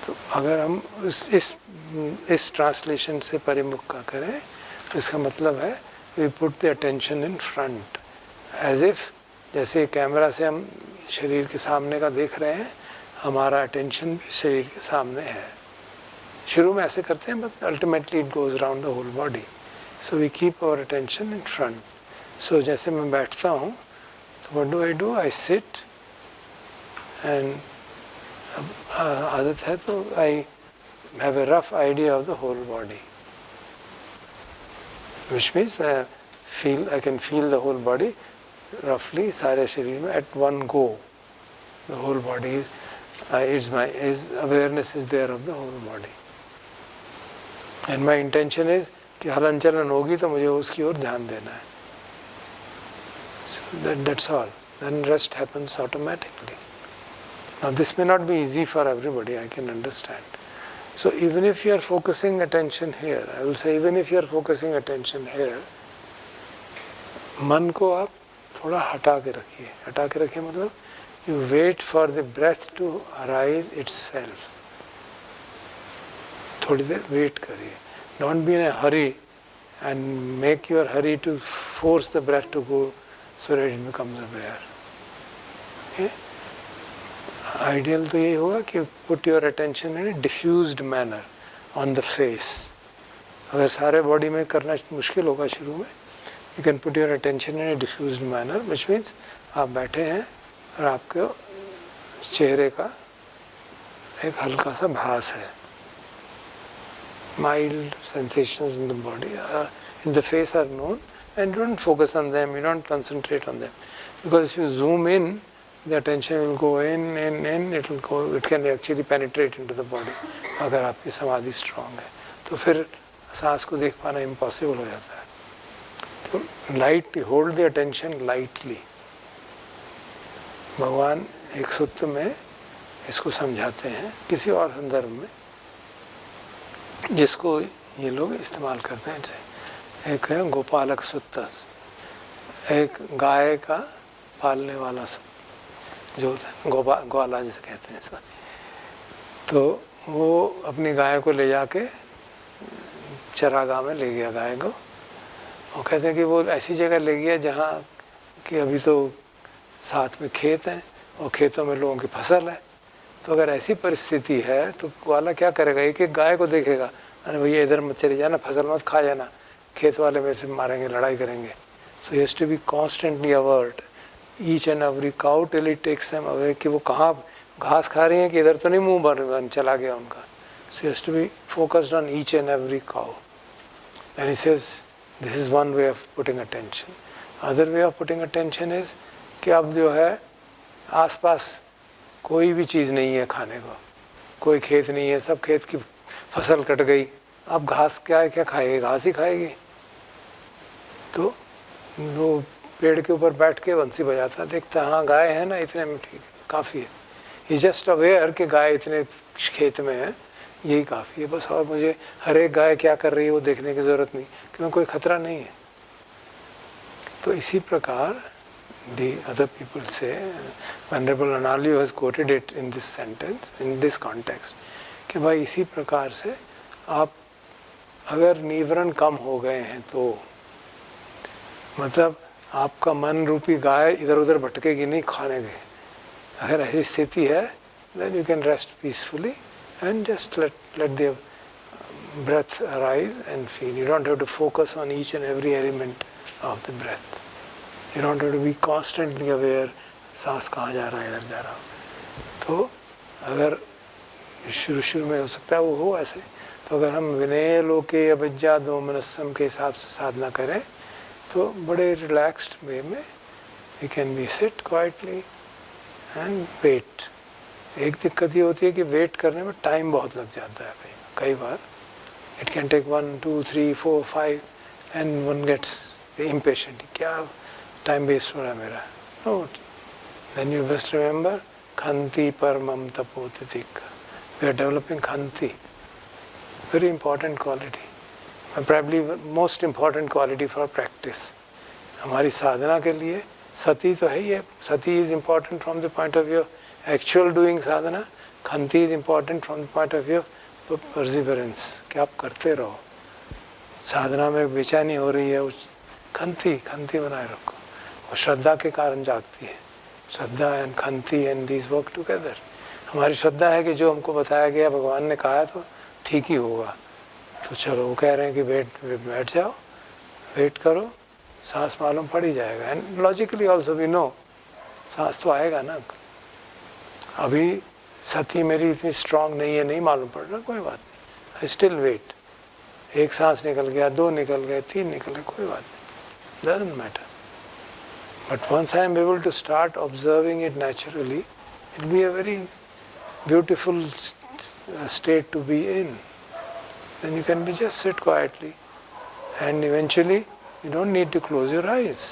तो अगर हम इस ट्रांसलेशन से परिमुख का करें तो इसका मतलब है we put the attention in front, as if जैसे कैमरा से हम शरीर के सामने का देख रहे हैं, हमारा अटेंशन भी शरीर के सामने है। शुरू में ऐसे करते हैं, but ultimately it goes around the whole body. So we keep our attention in front. So जैसे मैं बैठता हूँ तो what do I do? I sit and आदत है तो I have a rough idea of the whole body, which means I can feel the whole body roughly, सारे शरीर में at one go. The whole body is awareness is there of the whole body. And my intention is कि हलन चलन होगी तो मुझे उसकी ओर ध्यान देना है. So that's all. Then rest happens automatically. Now this may not be easy for everybody, I can understand. So even if you are focusing attention here, I will say even if you are focusing attention here, मन को आप थोड़ा हटा के रखिए. हटा के रखिए मतलब you wait for the breath to arise itself. थोड़ी देर वेट करिए. Don't be in a hurry and make your hurry to force the breath to go so that it becomes aware. Okay? Ideal तो यही होगा कि put your attention in a diffused manner on the face. अगर सारे body में करना मुश्किल होगा शुरू में, you can put your attention in a diffused manner, which means आप बैठे हैं और आपके चेहरे का एक हल्का सा भास है. Mild sensations in the body, in the face are known, and you don't focus on them, you don't concentrate on them. Because if you zoom in, the attention will go in, it can actually penetrate into the body. अगर आपकी समाधि strong है, तो फिर सांस को देख पाना impossible हो जाता है. तो lightly, hold the attention lightly. भगवान एक सूत्र में इसको समझाते हैं किसी और संदर्भ में, जिसको ये लोग इस्तेमाल करते हैं. एक है गोपालक सूत्र, एक गाय का पालने वाला सूत्र जो होता है, ग्वाला जिसे कहते हैं इसका. तो वो अपनी गाय को ले जाके चरागाह में ले गया गाय को. वो कहते हैं कि वो ऐसी जगह ले गया जहाँ कि अभी तो साथ में खेत हैं और खेतों में लोगों की फसल है. तो अगर ऐसी परिस्थिति है तो वाला क्या करेगा? एक एक गाय को देखेगा, अरे भैया इधर मत चले जाना, फसल मत खा जाना, खेत वाले मेरे से मारेंगे, लड़ाई करेंगे. So he has to be constantly alert each and every cow till it takes them away, कि वो कहाँ घास खा रही हैं कि इधर तो नहीं मुंह बन चला गया उनका. So he has to be focused on each and every cow. And he says this is one way of putting attention. Other way of putting attention is कि अब जो है आसपास कोई भी चीज़ नहीं है खाने को, कोई खेत नहीं है, सब खेत की फसल कट गई, अब घास क्या है, क्या खाएगी? घास ही खाएगी. तो वो पेड़ के ऊपर बैठ के बंसी बजाता, देखता हाँ गाय है ना, इतने में ठीक है, काफ़ी है. ही जस्ट अवेयर कि गाय इतने खेत में है, यही काफ़ी है बस. और मुझे हर एक गाय क्या कर रही है वो देखने की ज़रूरत नहीं, क्योंकि कोई खतरा नहीं है. तो इसी प्रकार the other people say, Venerable Analayo has quoted it in this sentence, in this context, कि भाई इसी प्रकार से आप अगर निवरण कम हो गए हैं तो मतलब आपका मन रूपी गाय इधर उधर भटकेगी नहीं खाने के. अगर ऐसी स्थिति है, then you can rest peacefully and just let the breath arise and feel. You don't have to focus on each and every element of the breath. You don't have to be constantly aware सांस कहाँ जा रहा है, इधर जा रहा. तो अगर शुरू में हो सकता है वो हो ऐसे, तो अगर हम विनय लोके अभिज्ञा दो मनस्सम के हिसाब से साधना करें तो बड़े रिलैक्स्ड वे में we can be sit quietly and wait. एक दिक्कत ये होती है कि वेट करने में टाइम बहुत लग जाता है कई बार. It can take 1, 2, 3, 4, 5 and one gets impatient. क्या टाइम वेस्ट हो रहा है मेरा? No. Then you must remember khanti परमम तपोतितिक. We are developing khanti, very important quality, probably most important quality for practice. हमारी साधना के लिए सती तो है ही है. सती is important from the point of view of actual doing sadhana. खंति is important from the point of view of perseverance, कि आप करते रहो. साधना में बेचैनी हो रही है, खंति बनाए रखो. और श्रद्धा के कारण जागती है. Shraddha and khanti and these work together. हमारी श्रद्धा है कि जो हमको बताया गया, भगवान ने कहा है तो ठीक ही होगा। तो चलो वो कह रहे हैं कि बैठ जाओ, वेट करो, सांस मालूम पड़ ही जाएगा। And logically also we know सांस तो आएगा ना। अभी सती मेरी इतनी स्ट्रांग नहीं है, नहीं मालूम पड़ रहा, कोई बात नहीं, आई स्टिल वेट। एक सांस निकल गया, 2 निकल गए, 3 निकल गए, कोई बात नहीं, doesn't matter. But once I am able to start observing it naturally, it be a very beautiful state to be in. Then you can be just sit quietly, and eventually you don't need to close your eyes.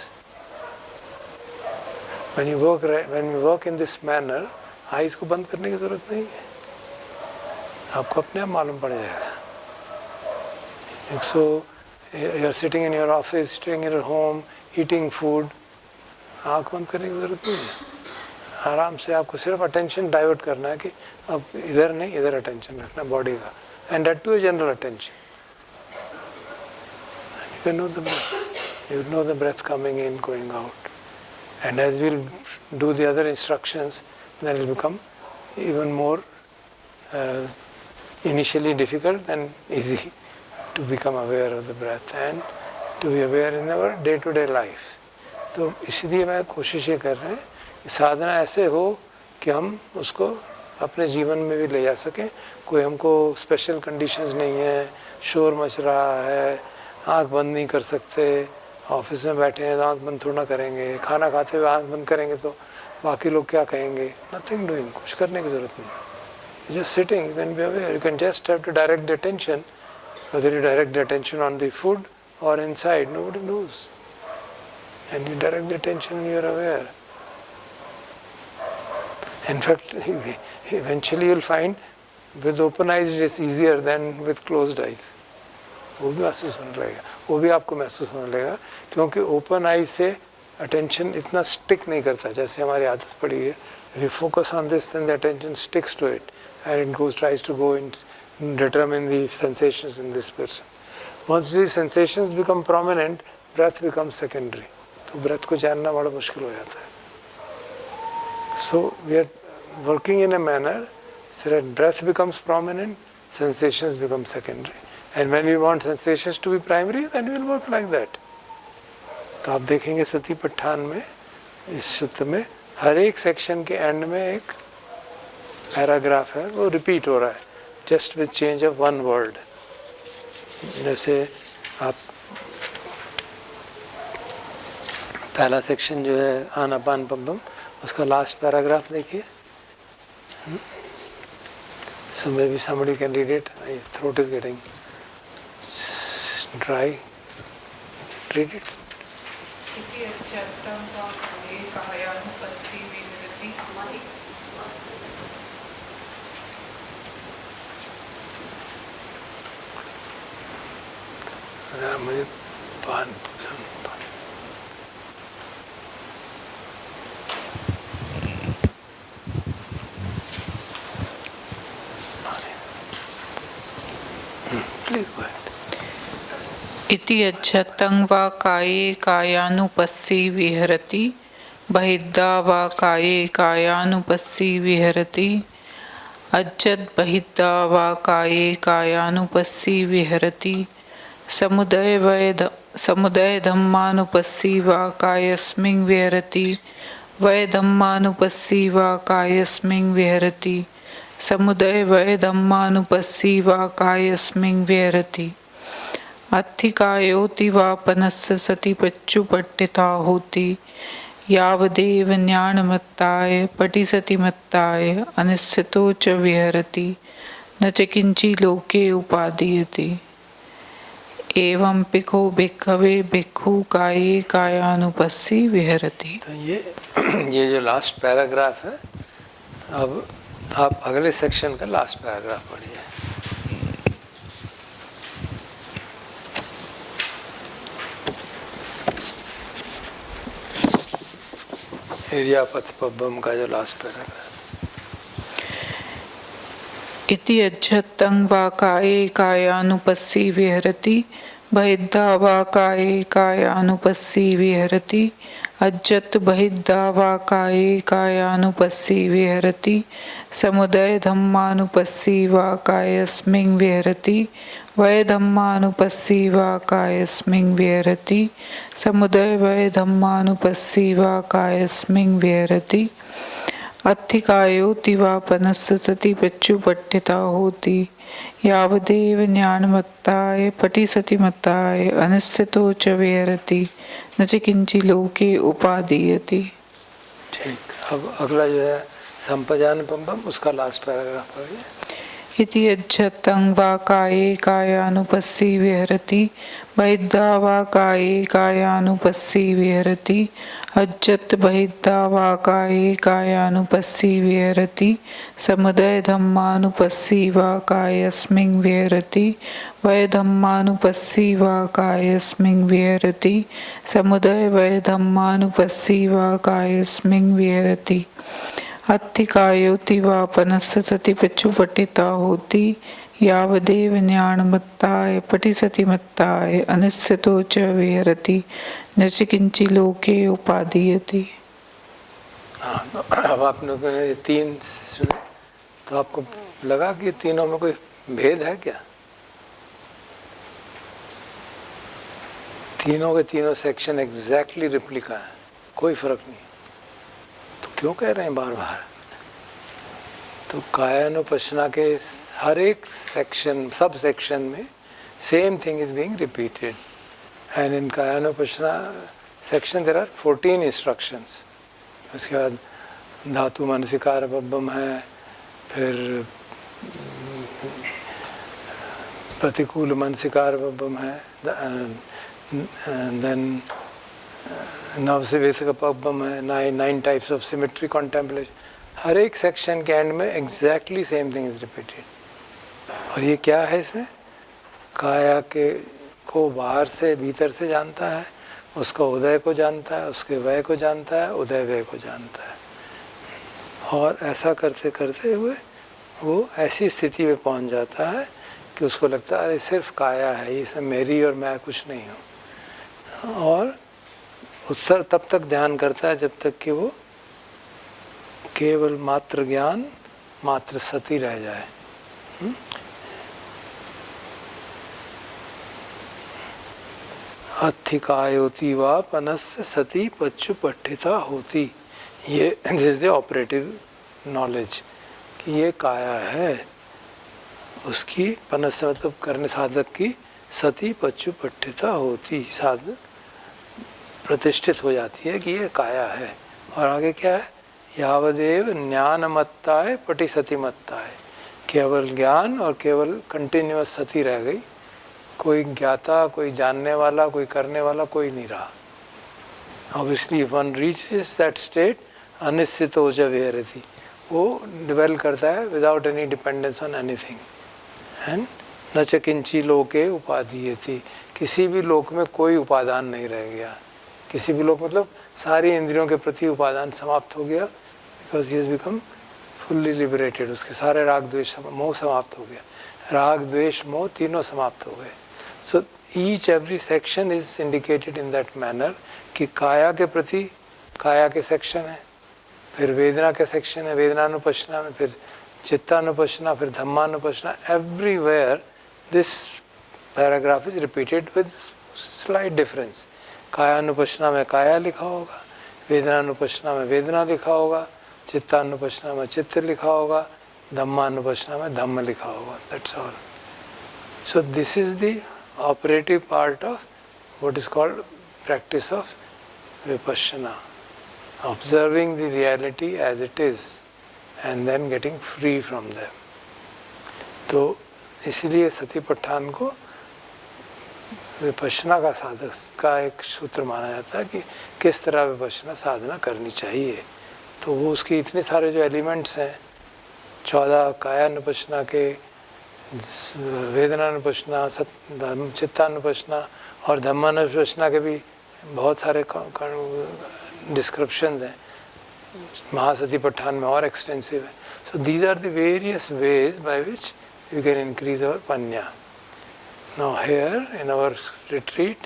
When you work in this manner, eyes को बंद करने की जरूरत नहीं है, आपको अपने आप मालूम पड़ जाएगा। So you are sitting in your office, sitting in your home, eating food, आँख बंद करने की जरूरत नहीं है। आराम से आपको सिर्फ अटेंशन डाइवर्ट करना है कि अब इधर नहीं, इधर अटेंशन रखना बॉडी का, and that too general attention. You can know the breath, you know the breath coming in, going out, and as will do the other instructions, then it become even more initially difficult and easy to become aware of the breath and to be aware in our day-to-day life. तो इसलिए मैं कोशिश ये कर रहे हैं कि साधना ऐसे हो कि हम उसको अपने जीवन में भी ले जा सकें। कोई हमको स्पेशल कंडीशंस नहीं है, शोर मच रहा है, आंख बंद नहीं कर सकते, ऑफिस में बैठे हैं तो आंख बंद थोड़ा ना करेंगे, खाना खाते हुए आंख बंद करेंगे तो बाकी लोग क्या कहेंगे, नथिंग डूइंग, कुछ करने की ज़रूरत नहीं। Just sitting, you can be aware. You can just have to direct the attention, whether you direct the attention on the food or inside, nobody knows. And you direct the attention and you are aware. In fact, eventually you will find with open eyes it is easier than with closed eyes. वो भी महसूस होने लगेगा, वो भी आपको महसूस होने लगेगा, क्योंकि ओपन आइज से अटेंशन इतना स्टिक नहीं करता जैसे हमारी आदत पड़ी है। If you focus on this, then the attention sticks to it. And it tries to go and determine the sensations in this person. Once these sensations become prominent, breath becomes secondary. तो breath को जानना बड़ा मुश्किल हो जाता है. So we are working in a manner so that breath becomes prominent, sensations become secondary. And when we want sensations to be primary, then we will work like that. तो आप देखेंगे सती पट्ठान में, इस सूत्र में हर एक सेक्शन के एंड में एक पैराग्राफ है, वो रिपीट हो रहा है, just with change of one word. जैसे आप पहला सेक्शन जो है आनापान पब्बम, उसका लास्ट पैराग्राफ देखिए। So maybe somebody can read it. My throat is getting dry. Read it. मुझे पान प्लीज गो अहेड। इति अच्छतं वा काये कायानुपस्सी विहरति, बहिद्धा वा काये कायानुपस्सी विहरति, अच्चद बहिद्धा वा काये कायानुपस्सी विहरति, समुदय धम्मानुपस्सी वा कायस्मिन् विहरति, वै धम्मानुपस्सी वा कायस्मिन् विहरति, समुदय वै धम्मानुपस्सी वा कायस्मिन् विहरति, अत्थिकायोति वा पनस्य सति पच्चुपट्टिता होति, यावदेव ज्ञानमत्ताय पटिसतिमत्ताय अनिश्चितो च विहरति, न च किंचि लोके उपादीयते। एवं पिखो भिक्खवे भिक्खु काये कायानुपस्सी विहरति। तो ये जो लास्ट पैराग्राफ है, अब आप अगले सेक्शन का लास्ट पैराग्राफ पढ़िए। एरियापथ पब्बम का जो लास्ट पैराग्राफ। इति अच्छतं वा काये कायानुपस्सी विहरति, बहिद्धावा काये कायानुपस्सी विहरति अज्जत् बहिद्धावा काये कायानुपस्सी विहरति समुदय धम्मानुपस्सी वा कायस्मिन् विहरति वै धम्मानुपस्सी वा कायस्मिन् विहरति समुदय वै धम्मानुपस्सी वा कायस्मिन् विहरति अत्थिकायोति वा पनस्य सति पच्युपट्ठिता होति यावदेव ज्ञानमत्ताय पटि सति मत्ताय अनिश्चितो च विहरति न च किंचि लोके उपादीयते। ठीक, अब अगला जो है संपजानुपम्बम, उसका लास्ट पैराग्राफ पढ़िए। इति यज्जतं वा काये कायानुपस्सी विहरति बहिद्धा वा काये कायानुपस्सी विहरति अज्जत् बहिद्धा वा काये कायानुपस्सी विहरति समुदय धम्मानुपस्सी वा कायस्मिन् विहरति वै धम्मानुपस्सी वा कायस्मिन् विहरति समुदय वै धम्मानुपस्सी वा कायस्मिन् विहरति अत्थिकायोति वा पनस्य सति पच्युपट्ठिता होति यावदेव ज्ञानमत्ताय पटि सति मत्ताय अनिश्चितो च विहरति न च किंचि लोके उपादीयते। अब आप लोगों ने तीन सुने तो आपको लगा कि तीनों में कोई भेद है क्या? तीनों के तीनों सेक्शन एग्जैक्टली रिप्लिका है, कोई फर्क नहीं। तो क्यों कह रहे हैं बार बार? तो कायानुपश्यना के हर एक सेक्शन, सब सेक्शन में same thing is being repeated and in kayanupassana section there are 14 instructions. उसके बाद धातु मानसिकार बब्बम है, फिर प्रतिकूल मानसिकार बब्बम है, देन नवसिवेशक पब्बम है, 9 टाइप्स ऑफ सिमेट्री कॉन्टेम्पलेशन। हर एक सेक्शन के एंड में exactly same thing is repeated. और ये क्या है इसमें? काया के को बाहर से भीतर से जानता है, उसको उदय को जानता है, उसके वय को जानता है, उदय व्यय को जानता है। और ऐसा करते करते हुए वो ऐसी स्थिति में पहुंच जाता है कि उसको लगता है अरे सिर्फ काया है, इसमें मेरी और मैं कुछ नहीं हूँ। और उत्तर तब तक ध्यान करता है जब तक कि वो केवल मात्र ज्ञान, मात्र सती रह जाए। अत्थिकायोति वा पनस्य सती पच्युपट्ठिता होती। ये this is the operative knowledge कि ये काया है, उसकी पनस्य मतलब करने साधक की सती पच्युपट्ठिता होती, साधक प्रतिष्ठित हो जाती है कि ये काया है। और आगे क्या है? यावदेव ज्ञानमत्ताय पटि सती मत्ताय, केवल ज्ञान और केवल कंटिन्यूअस सती रह गई। कोई ज्ञाता, कोई जानने वाला, कोई करने वाला कोई नहीं रहा। Obviously one reaches that state अनिश्चितो च विहरति, वो डिवेल करता है without any dependence on anything. And न च किंची लोके उपादीयति, किसी भी लोक में कोई उपादान नहीं रह गया। किसी भी लोक मतलब सारी इंद्रियों के प्रति उपादान समाप्त हो गया, because he has become fully liberated. उसके सारे राग द्वेष मोह समाप्त हो गया, राग द्वेष मोह तीनों समाप्त हो गए। So each every section is indicated in that manner कि काया के प्रति काया के सेक्शन है, फिर वेदना के सेक्शन है वेदनानुपश्यना में, फिर चित्तानुपश्यना, फिर धम्मानुपश्यना। Everywhere this paragraph is repeated with slight difference. कायानुपश्यना में काया लिखा होगा, वेदनानुपश्यना में वेदना लिखा होगा, चित्तानुपश्यना में चित्त लिखा होगा, धम्मानुपश्यना में धम्म लिखा होगा। That's all. So this is the operative part of what is called practice of Vipassana, observing the reality as it is and then getting free from them. तो इसीलिए सतीपट्ठान को विपश्यना का साधक का एक सूत्र माना जाता है कि किस तरह विपश्यना साधना करनी चाहिए। तो वो उसके इतने सारे जो एलिमेंट्स हैं, 14 कायानुपश्यना के, वेदनानुपश्यना, चित्तानुपश्यना और धम्मानुपश्यना के भी बहुत सारे डिस्क्रिप्शंस हैं। महासतीपट्ठान में और एक्सटेंसिव है। So these are the various ways by which you can increase our पन्या। Now here in our retreat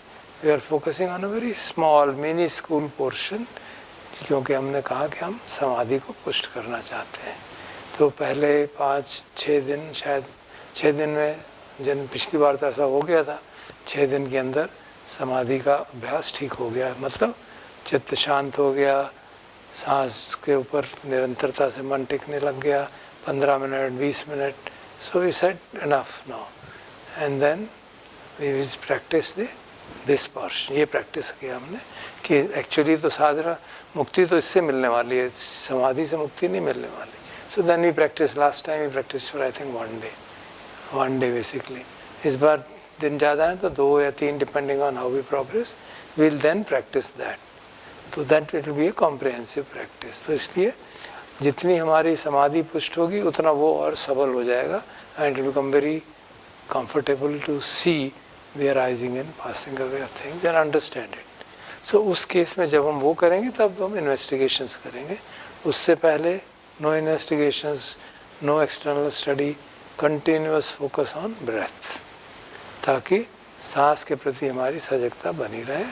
we are focusing on a very small mini school portion, क्योंकि हमने कहा कि हम समाधि को पुष्ट करना चाहते हैं। तो पहले 5-6 दिन, शायद 6 दिन में, पिछली बार तो ऐसा हो गया था, 6 दिन के अंदर समाधि का अभ्यास ठीक हो गया, मतलब चित्त शांत हो गया, सांस के ऊपर निरंतरता से मन टिकने लग गया, 15 minute 20 minute. So we said enough now, and then we practise this portion. ये प्रैक्टिस किया हमने कि एक्चुअली तो साधना मुक्ति तो इससे मिलने वाली है, समाधि से मुक्ति नहीं मिलने वाली। So then we practice, last time we practice for I think 1 day basically. इस बार दिन ज़्यादा है तो 2 या 3 depending on how we progress, will then practice that. तो that it will be a comprehensive practice. तो इसलिए जितनी हमारी समाधि पुष्ट होगी उतना वो और सबल हो जाएगा, and it become very comfortable to see the arising and passing away of things and understand it. So उस केस में जब हम वो करेंगे तब हम इन्वेस्टिगेशंस करेंगे। उससे पहले no investigations, no external study, continuous focus on breath, ताकि सांस के प्रति हमारी सजगता बनी रहे,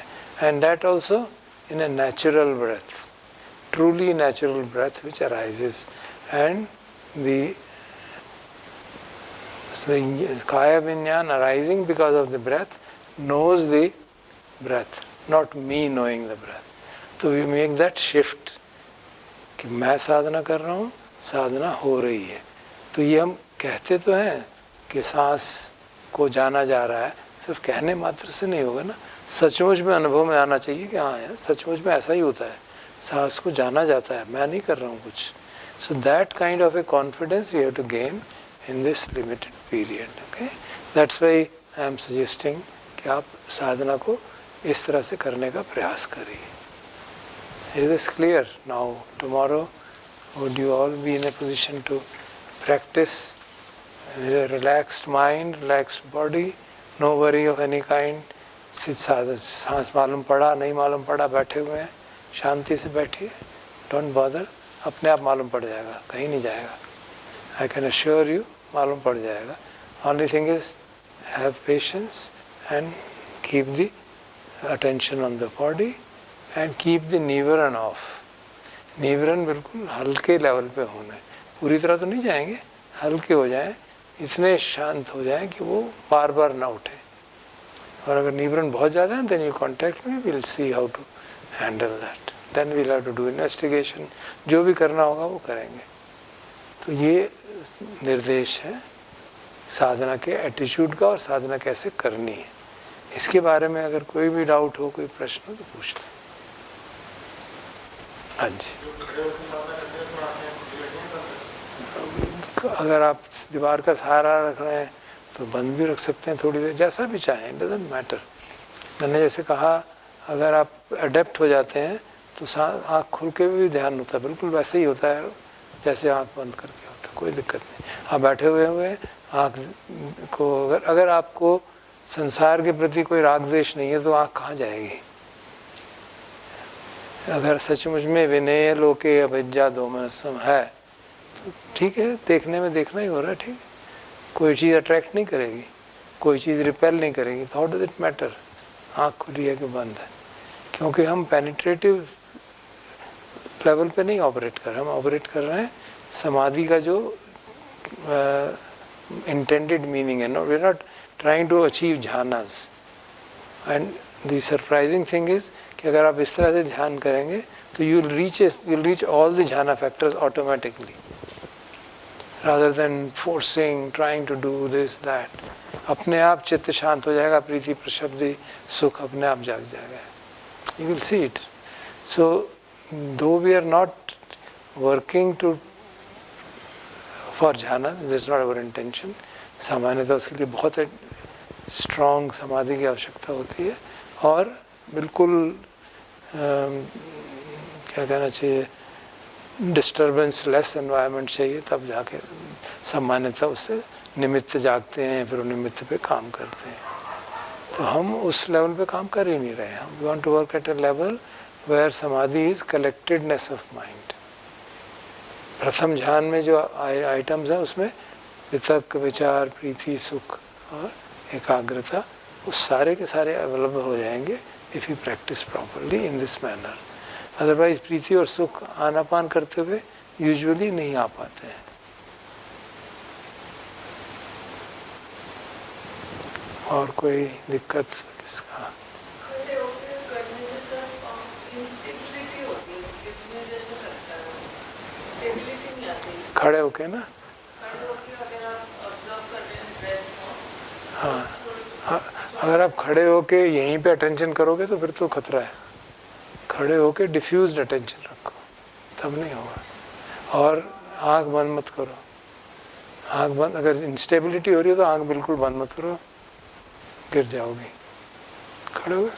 and that also in a natural breath, truly natural breath which arises, and the kaya vinyan arising because of the breath knows the breath, not me knowing the breath. तो we make that shift कि मैं साधना कर रहा हूँ, साधना हो रही है। तो ये हम कहते तो हैं कि सांस को जाना जा रहा है, सिर्फ कहने मात्र से नहीं होगा ना, सचमुच में अनुभव में आना चाहिए कि हाँ यार सचमुच में ऐसा ही होता है, सांस को जाना जाता है, मैं नहीं कर रहा हूँ कुछ। So that kind of a confidence we have to gain in this limited period. Okay, that's why I am suggesting कि आप साधना को इस तरह से करने का प्रयास करिए। Is this clear? Now tomorrow would you all be in a position to practise with a relaxed mind, relaxed body, no worry of any kind. सांस मालूम पड़ा नहीं मालूम पड़ा, बैठे हुए हैं, शांति से बैठिए, डोंट बॉदर, अपने आप मालूम पड़ जाएगा, कहीं नहीं जाएगा। आई कैन अश्योर यू मालूम पड़ जाएगा। Only thing is have patience and keep the attention on the body and keep the नीवरन ऑफ। नीवरन बिल्कुल हल्के लेवल पे होना है, पूरी तरह तो नहीं जाएंगे, हल्के हो जाएं, इतने शांत हो जाएं कि वो बार बार ना उठे। और अगर नीवरण बहुत ज़्यादा है then you contact me, will see how to handle that, then we'll have to do investigation, जो भी करना होगा वो करेंगे। तो ये निर्देश है साधना के एटीट्यूड का और साधना कैसे करनी है। इसके बारे में अगर कोई भी डाउट हो, कोई प्रश्न हो तो पूछ लें। हाँ जी, अगर आप दीवार का सहारा रख रहे हैं तो बंद भी रख सकते हैं थोड़ी देर, जैसा भी चाहें, इट डजंट मैटर। मैंने जैसे कहा अगर आप अडेप्ट हो जाते हैं तो आँख खुल के भी ध्यान होता है, बिल्कुल वैसे ही होता है जैसे आँख बंद करके होता है, कोई दिक्कत नहीं। आप बैठे हुए आँख को, अगर आपको संसार के प्रति कोई राग द्वेष नहीं है तो आँख कहाँ जाएगी। अगर सचमुच में विनय लोके अभिज्ञा दो मनसम है तो ठीक है, देखने में देखना ही हो रहा है, ठीक है, कोई चीज़ अट्रैक्ट नहीं करेगी, कोई चीज़ रिपेल नहीं करेगी, तो हाउ डज इट मैटर आँख खुली है कि बंद है। क्योंकि हम पेनिट्रेटिव लेवल पे नहीं ऑपरेट कर रहे, हम ऑपरेट कर रहे हैं समाधि का जो इंटेंडेड मीनिंग है। We are not trying to achieve jhanas. And the surprising thing is कि अगर आप इस तरह से ध्यान करेंगे तो you will reach all the jhana factors automatically, rather than forcing, trying to do this, that. अपने आप चित्त शांत हो जाएगा, प्रीति प्रशब्दि सुख अपने आप जाग जाएगा, you will see it. So though we are not working to for jhana, this is not our intention, सामान्यतः उसके लिए बहुत स्ट्रॉन्ग समाधि की आवश्यकता होती है और बिल्कुल क्या कहना चाहिए, डिस्टर्बेंस लेस एनवायरनमेंट चाहिए, तब जाके सामान्यतः उससे निमित्त जागते हैं, फिर निमित्त पे काम करते हैं। तो हम उस लेवल पे काम कर ही नहीं रहे हैं। We want to work at a level where samadhi is collectedness of mind. प्रथम ध्यान में जो आइटम्स हैं उसमें वितर्क, विचार, प्रीति, सुख और एकाग्रता, वो सारे के सारे अवेलेबल हो जाएंगे if you practice properly in this manner. Otherwise प्रीति और सुख आनापान करते हुए यूजुअली नहीं आ पाते हैं। और कोई दिक्कत किसका? खड़े होके ना, हाँ हाँ, अगर आप खड़े होके यहीं पे अटेंशन करोगे तो फिर तो खतरा है। खड़े होके डिफ्यूज्ड अटेंशन रखो, तब नहीं होगा। और आंख बंद मत करो, आंख बंद, अगर इंस्टेबिलिटी हो रही है तो आंख बिल्कुल बंद मत करो, गिर जाओगे। खड़े हो,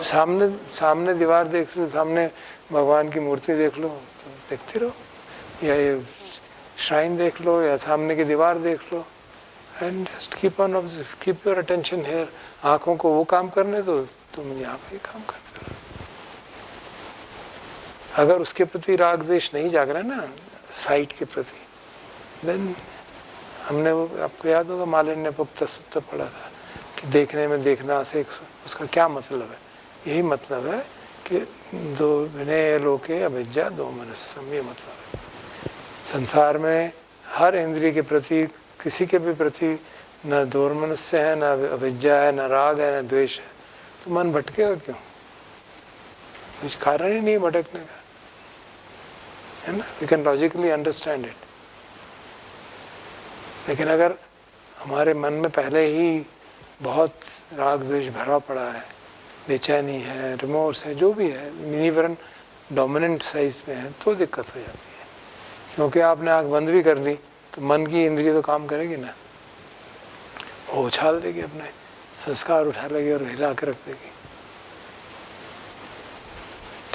सामने दीवार देख लो, सामने भगवान की मूर्ति देख लो, तो देखते रहो, या ये श्राइन देख लो, या सामने की दीवार देख लो, and just keep your attention here. आंखों को वो काम करने दो, तुम यहाँ पे काम करते रहो। अगर उसके प्रति राग द्वेष नहीं जाग रहा है ना, साइट के प्रति, देन हमने वो, आपको याद होगा मालिन्य पुक्त सुत्त पढ़ा था कि देखने में देखना से उसका क्या मतलब है। यही मतलब है कि दो विनय लोके अविद्या दो मनस्सम, ये मतलब है। संसार में हर इंद्रिय के प्रति, किसी के भी प्रति न दोर्मनस्य है, न अविद्या है, न राग है, न द्वेष है, तो मन भटकेगा क्यों? कुछ कारण ही नहीं भटकने का, है ना। We can logically understand it. लेकिन अगर हमारे मन में पहले ही बहुत राग द्वेष भरा पड़ा है, बेचैनी है, रिमोर्स है, जो भी है, मिनीवरन डोमिनेंट साइज में है, तो दिक्कत हो जाती है। क्योंकि आपने आंख बंद भी कर ली तो मन की इंद्रिय तो काम करेगी ना, वो उछाल देगी, अपने संस्कार उठा लेगी और हिला के रख देगी।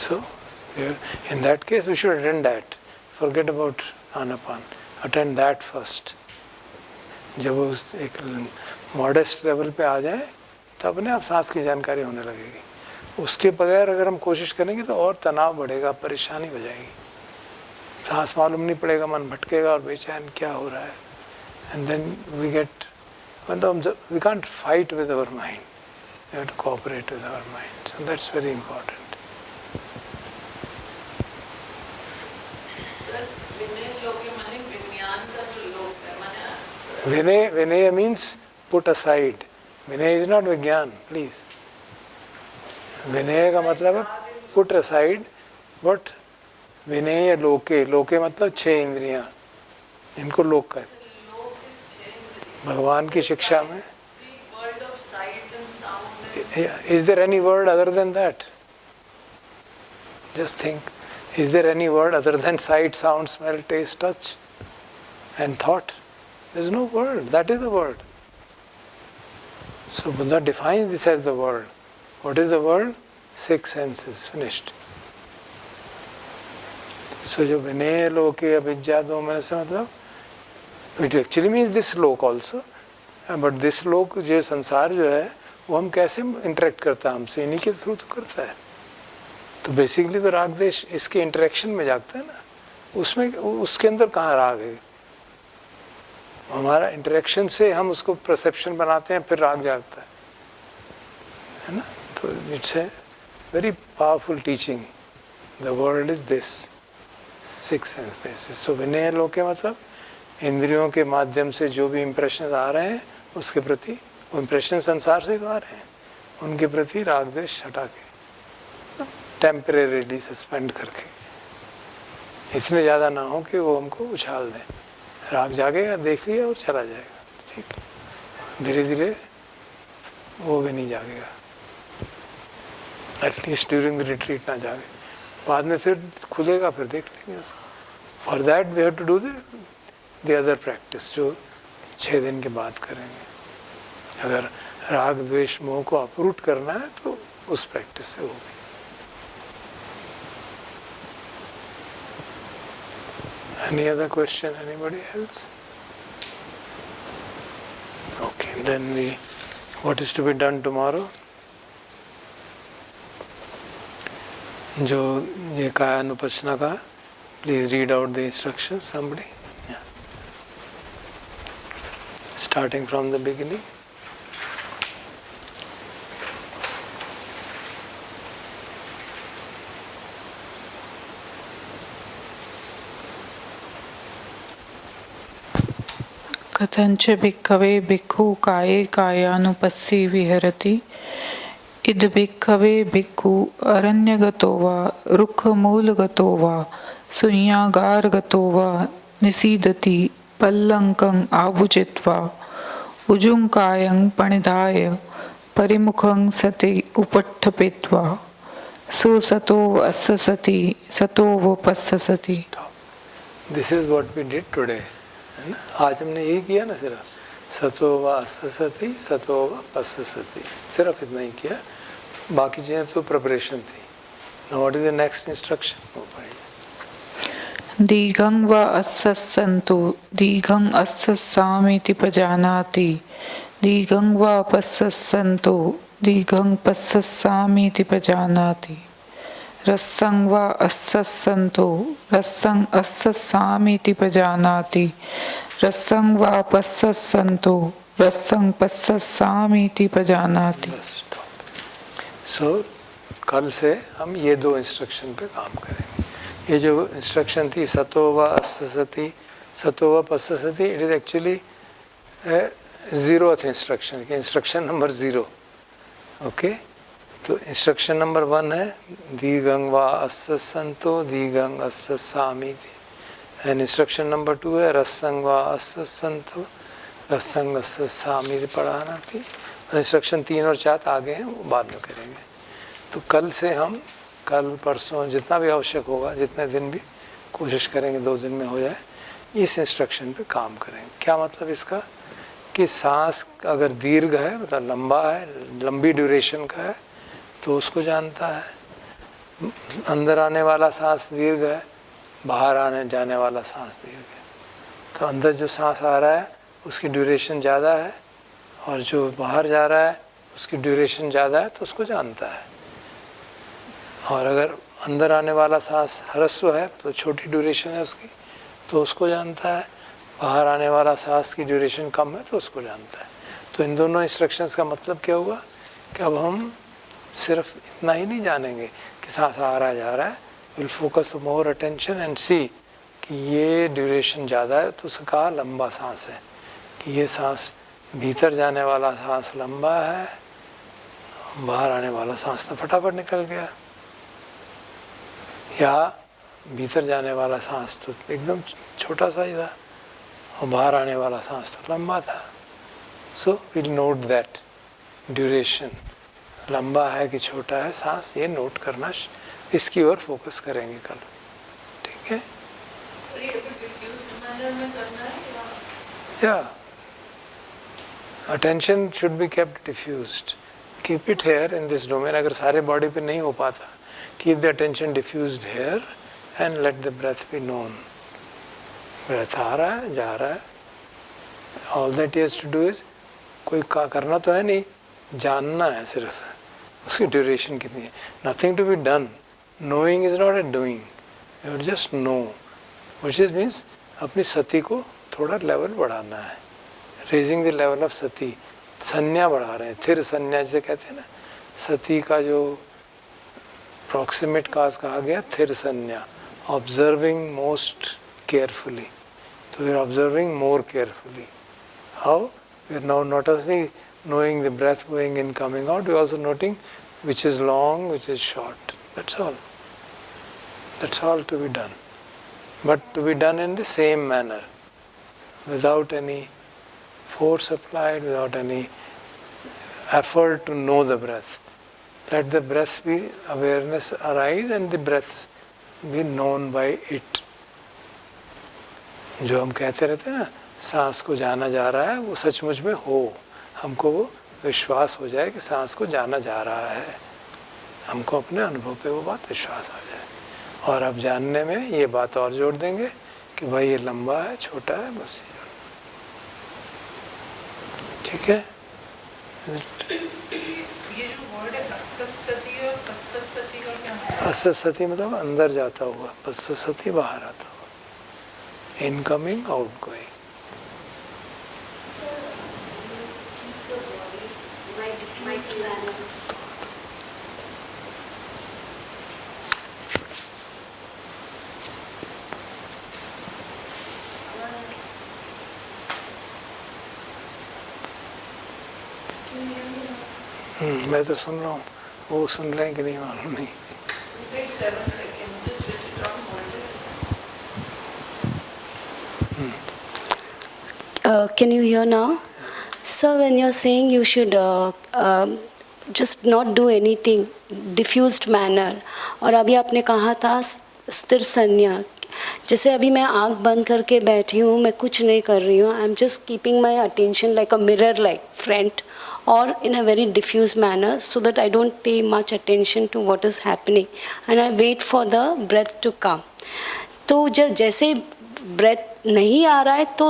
सो in that case we should attend that, forget about Anapana, attend that first। जब वो एक मॉडेस्ट लेवल पे आ जाए तब अपने आप सांस की जानकारी होने लगेगी। उसके बगैर अगर हम कोशिश करेंगे तो और तनाव बढ़ेगा, परेशानी हो जाएगी, सांस मालूम नहीं पड़ेगा, मन भटकेगा और बेचैन क्या हो रहा है। एंड देन वी गेट, मतलब we can't fight with our mind, we have to cooperate with our mind, so that's very important. Vinaya means put aside. Vinaya is not Vigyan, please. Vinaya का मतलब है put aside, but Vinaya लोके, लोके मतलब 6 इंद्रियां, इनको लोक कहते हैं भगवान की शिक्षा में। Is there any word other than that? Just think, is there any word other than sight, sound, smell, taste, touch and thought? There is no word. That is the word. So Buddha defines this as the word. What is the word? 6 senses. Finished. So जो विनय लोके अविद्या दो मन से मतलब, it actually means this lok also, but this lok जो संसार जो है वो हम कैसे इंटरेक्ट करता है हमसे, इन्हीं के थ्रू तो करता है। तो बेसिकली तो राग देश इसके इंटरेक्शन में जागता है ना, उसमें उसके अंदर कहाँ राग है? हमारा इंटरेक्शन से हम उसको परसेप्शन बनाते हैं, फिर राग जागता है ना। तो it's a very powerful teaching. The world is this 6 sense basis. So विनय लोके मतलब इंद्रियों के माध्यम से जो भी इम्प्रेशन आ रहे हैं उसके प्रति, वो इम्प्रेशन संसार से आ रहे हैं, उनके प्रति राग द्वेष हटा के, टेम्परेरीली सस्पेंड करके, इतने ज़्यादा ना हो कि वो हमको उछाल दें। राग जागेगा, देख लिया और चला जाएगा, ठीक, धीरे धीरे वो भी नहीं जागेगा, एटलीस्ट ड्यूरिंग द रिट्रीट ना जागे, बाद में फिर खुलेगा, फिर देख लेंगे उसको। For that we have to do the other practice जो 6 दिन के बाद करेंगे। अगर राग द्वेष मोह को अपरूट करना है तो उस प्रैक्टिस से होगी। Any other question? Anybody else? Okay, then what is to be done tomorrow? जो ये कायानुपश्ना का, please read out the instructions, somebody. Yeah. Starting from the beginning. कथंच भिक्खवे भिक्खु काये कायानुपस्सी विहरति इद भिक्खवे भिक्खु अरण्यगतो वा रुक्खमूलगतो वा शून्यागारगतो वा निसीदति पल्लंकं आभुजित्वा उजुङ्कायं पणिधाय परिमुखं सति उपट्ठपित्वा सुसतो अस्ससति सतो वपस्ससति। This is what we did today, है ना? आज हमने यही किया ना, सिर्फ सतो व अस्ससति सतो व पस्ससति, सिर्फ इतना ही किया, बाकी चीजें तो प्रिपरेशन थी। Now what is the next instruction? दीघं वा अस्ससन्तु दीघं अस्ससामीति पजानाति दीघं वा पस्ससन्तु दीघं पस्ससामीति पजानाति रस्सं वा अस्ससन्तु रस्सं अस्ससामीति पजानाति रस्सं वा पस्ससन्तु रस्सं पस्ससामीति पजानाति। सो कल से हम ये दो इंस्ट्रक्शन पे काम करेंगे। ये जो इंस्ट्रक्शन थी सतो व अस्ससति सतो व पस्ससति, it is actually 0th instruction, instruction number 0। Okay, तो इंस्ट्रक्शन नंबर 1 है दीघं वा अस्ससन्तो दीघं अस्ससामीति, एंड इंस्ट्रक्शन नंबर 2 है रस्सं वा अस्ससन्तो रस्सं अस्ससामीति पढ़ानाति, और इंस्ट्रक्शन 3 और 4 आगे हैं, वो बाद में करेंगे। तो कल से हम कल परसों जितना भी आवश्यक होगा, जितने दिन भी कोशिश करेंगे 2 दिन में हो जाए, इस इंस्ट्रक्शन पे काम करेंगे। क्या मतलब इसका कि सांस अगर दीर्घ है मतलब लंबा है, लंबी ड्यूरेशन का है तो उसको जानता है। अंदर आने वाला सांस दीर्घ है, बाहर आने जाने वाला सांस दीर्घ है, तो अंदर जो सांस आ रहा है उसकी ड्यूरेशन ज़्यादा है और जो बाहर जा रहा है उसकी ड्यूरेशन ज़्यादा है, तो उसको जानता है। और अगर अंदर आने वाला सांस ह्रस्व है तो छोटी ड्यूरेशन है उसकी, तो उसको जानता है। बाहर आने वाला सांस की ड्यूरेशन कम है तो उसको जानता है। तो इन दोनों इंस्ट्रक्शंस का मतलब क्या हुआ कि अब हम सिर्फ इतना ही नहीं जानेंगे कि सांस आ रहा है जा रहा है, will focus more attention and see कि ये ड्यूरेशन ज़्यादा है तो उसका लंबा सांस है, कि ये सांस भीतर जाने वाला सांस लंबा है, बाहर आने वाला सांस तो फटाफट निकल गया, या भीतर जाने वाला सांस तो एकदम छोटा सा ही था और बाहर आने वाला सांस तो लंबा था। So will note that duration, लंबा है कि छोटा है सांस, ये नोट करना, इसकी ओर फोकस करेंगे कल। ठीक है, या attention should be kept diffused, keep it here in this domain. अगर सारे बॉडी पे नहीं हो पाता, keep the attention diffused here and let the breath be known. Breath आ रहा है जा रहा है, all that he has to do is, कोई करना तो है नहीं, जानना है सिर्फ उसकी ड्यूरेशन कितनी है। nothing to be done, knowing is not a doing, you just know, which is means अपनी सती को थोड़ा लेवल बढ़ाना है, raising the level of सती, संज्ञा बढ़ा रहे हैं, थिर संज्ञा जिसे कहते हैं ना, सती का जो प्रॉक्सिमेट काज कहा गया थिर संज्ञा, ऑब्जर्विंग मोस्ट केयरफुली, तो we are observing more carefully. How we are now not only knowing the breath going in coming out, we are also noting which is long, which is short. That's all to be done, but to be done in the same manner, without any force applied, without any effort to know the breath. Let the breath be, awareness arise and the breaths be known by it. जो हम कहते रहते हैं ना, सांस को जाना जा रहा है, वो सचमुच में हो, हमको वो विश्वास हो जाए कि सांस को जाना जा रहा है, हमको अपने अनुभव पे वो बात विश्वास आ जाए। और अब जानने में ये बात और जोड़ देंगे कि भाई ये लंबा है छोटा है, बस ये। ठीक है, अस्ससति मतलब अंदर जाता हुआ, पस्ससति बाहर आता हुआ, इनकमिंग आउटगोइंग। मैं तो सुन रहा हूँ, वो सुन रहे हैं कि नहीं मालूम नहीं। Take 7 seconds, just switch it on, hold it. Can you hear now? So when you're saying you should just not do anything, diffused manner, और अभी आपने कहा था स्थिर संज्ञा, जैसे अभी मैं आँख बंद करके बैठी हूँ, मैं कुछ नहीं कर रही हूँ, I am just keeping my attention like a mirror like front or in a very diffuse manner so that I don't pay much attention to what is happening and I wait for the breath to come. तो जब जैसे breath नहीं आ रहा है तो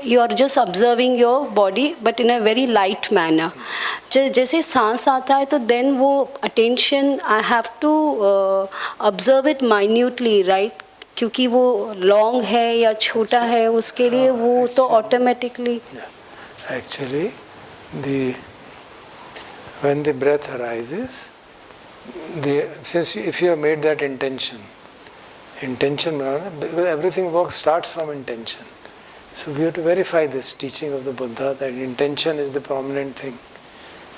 you are just observing your body but in a very light manner. जैसे सांस आता है तो then वो attention I have to observe it minutely, right? क्योंकि वो long है या छोटा है उसके लिए वो तो automatically. Actually, when the breath arises, since if you have made that intention, because everything starts from intention. So we have to verify this teaching of the Buddha that intention is the prominent thing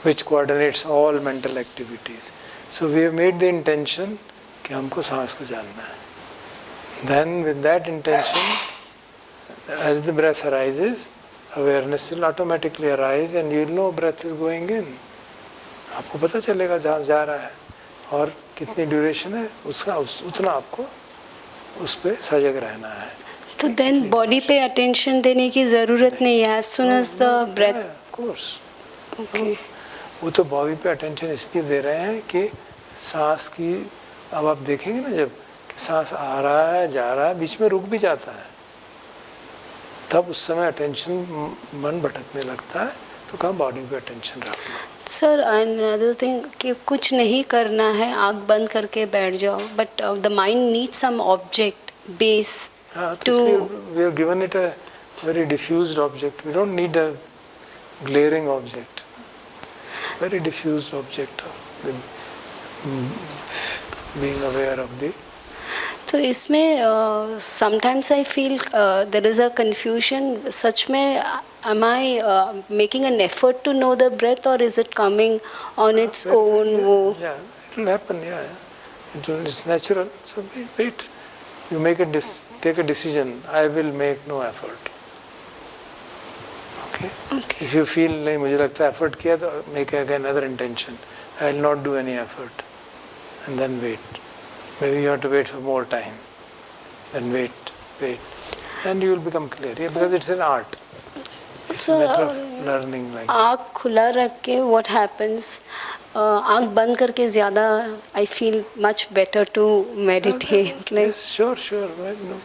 which coordinates all mental activities. So we have made the intention कि हमको सांस को जानना है. Then with that intention, as the breath arises, awareness will automatically arise and you will know breath is going in. आपको पता चलेगा जहाँ जा रहा है और कितनी ड्यूरेशन है उसका उतना आपको उस पे सजग रहना है. तो then body पे attention देने की ज़रूरत नहीं है as soon as the breath. Of course. Okay. वो तो बॉडी पे अटेंशन इसलिए दे रहे हैं कि सांस की, अब आप देखेंगे ना जब कि सांस आ रहा है जा रहा है बीच में रुक भी जाता है तब उस समय अटेंशन मन भटकने लगता है तो कहाँ बॉडी पे अटेंशन रखना. सर अनदर थिंग कि कुछ नहीं करना है आँख बंद करके बैठ जाओ but the mind needs some object base too. We have given it a very diffused object. We don't need a glaring object. Very diffused object of being aware of the. तो इसमें sometimes I feel there is a confusion. सच में am I making an effort to know the breath or is it coming on its own? Yeah, it will happen. Yeah, it's natural. So wait. You take a decision. I will make no effort. Okay. If you feel नहीं मुझे लगता है effort किया तो make again another intention. I will not do any effort, and then wait. Maybe you have to wait for more time. Then wait, and you will become clear. Yeah, because it's an art. It's a matter of learning. Like आँख खुला रख के what happens? आँख बंद करके ज़्यादा I feel much better to meditate. Like yes, sure. No,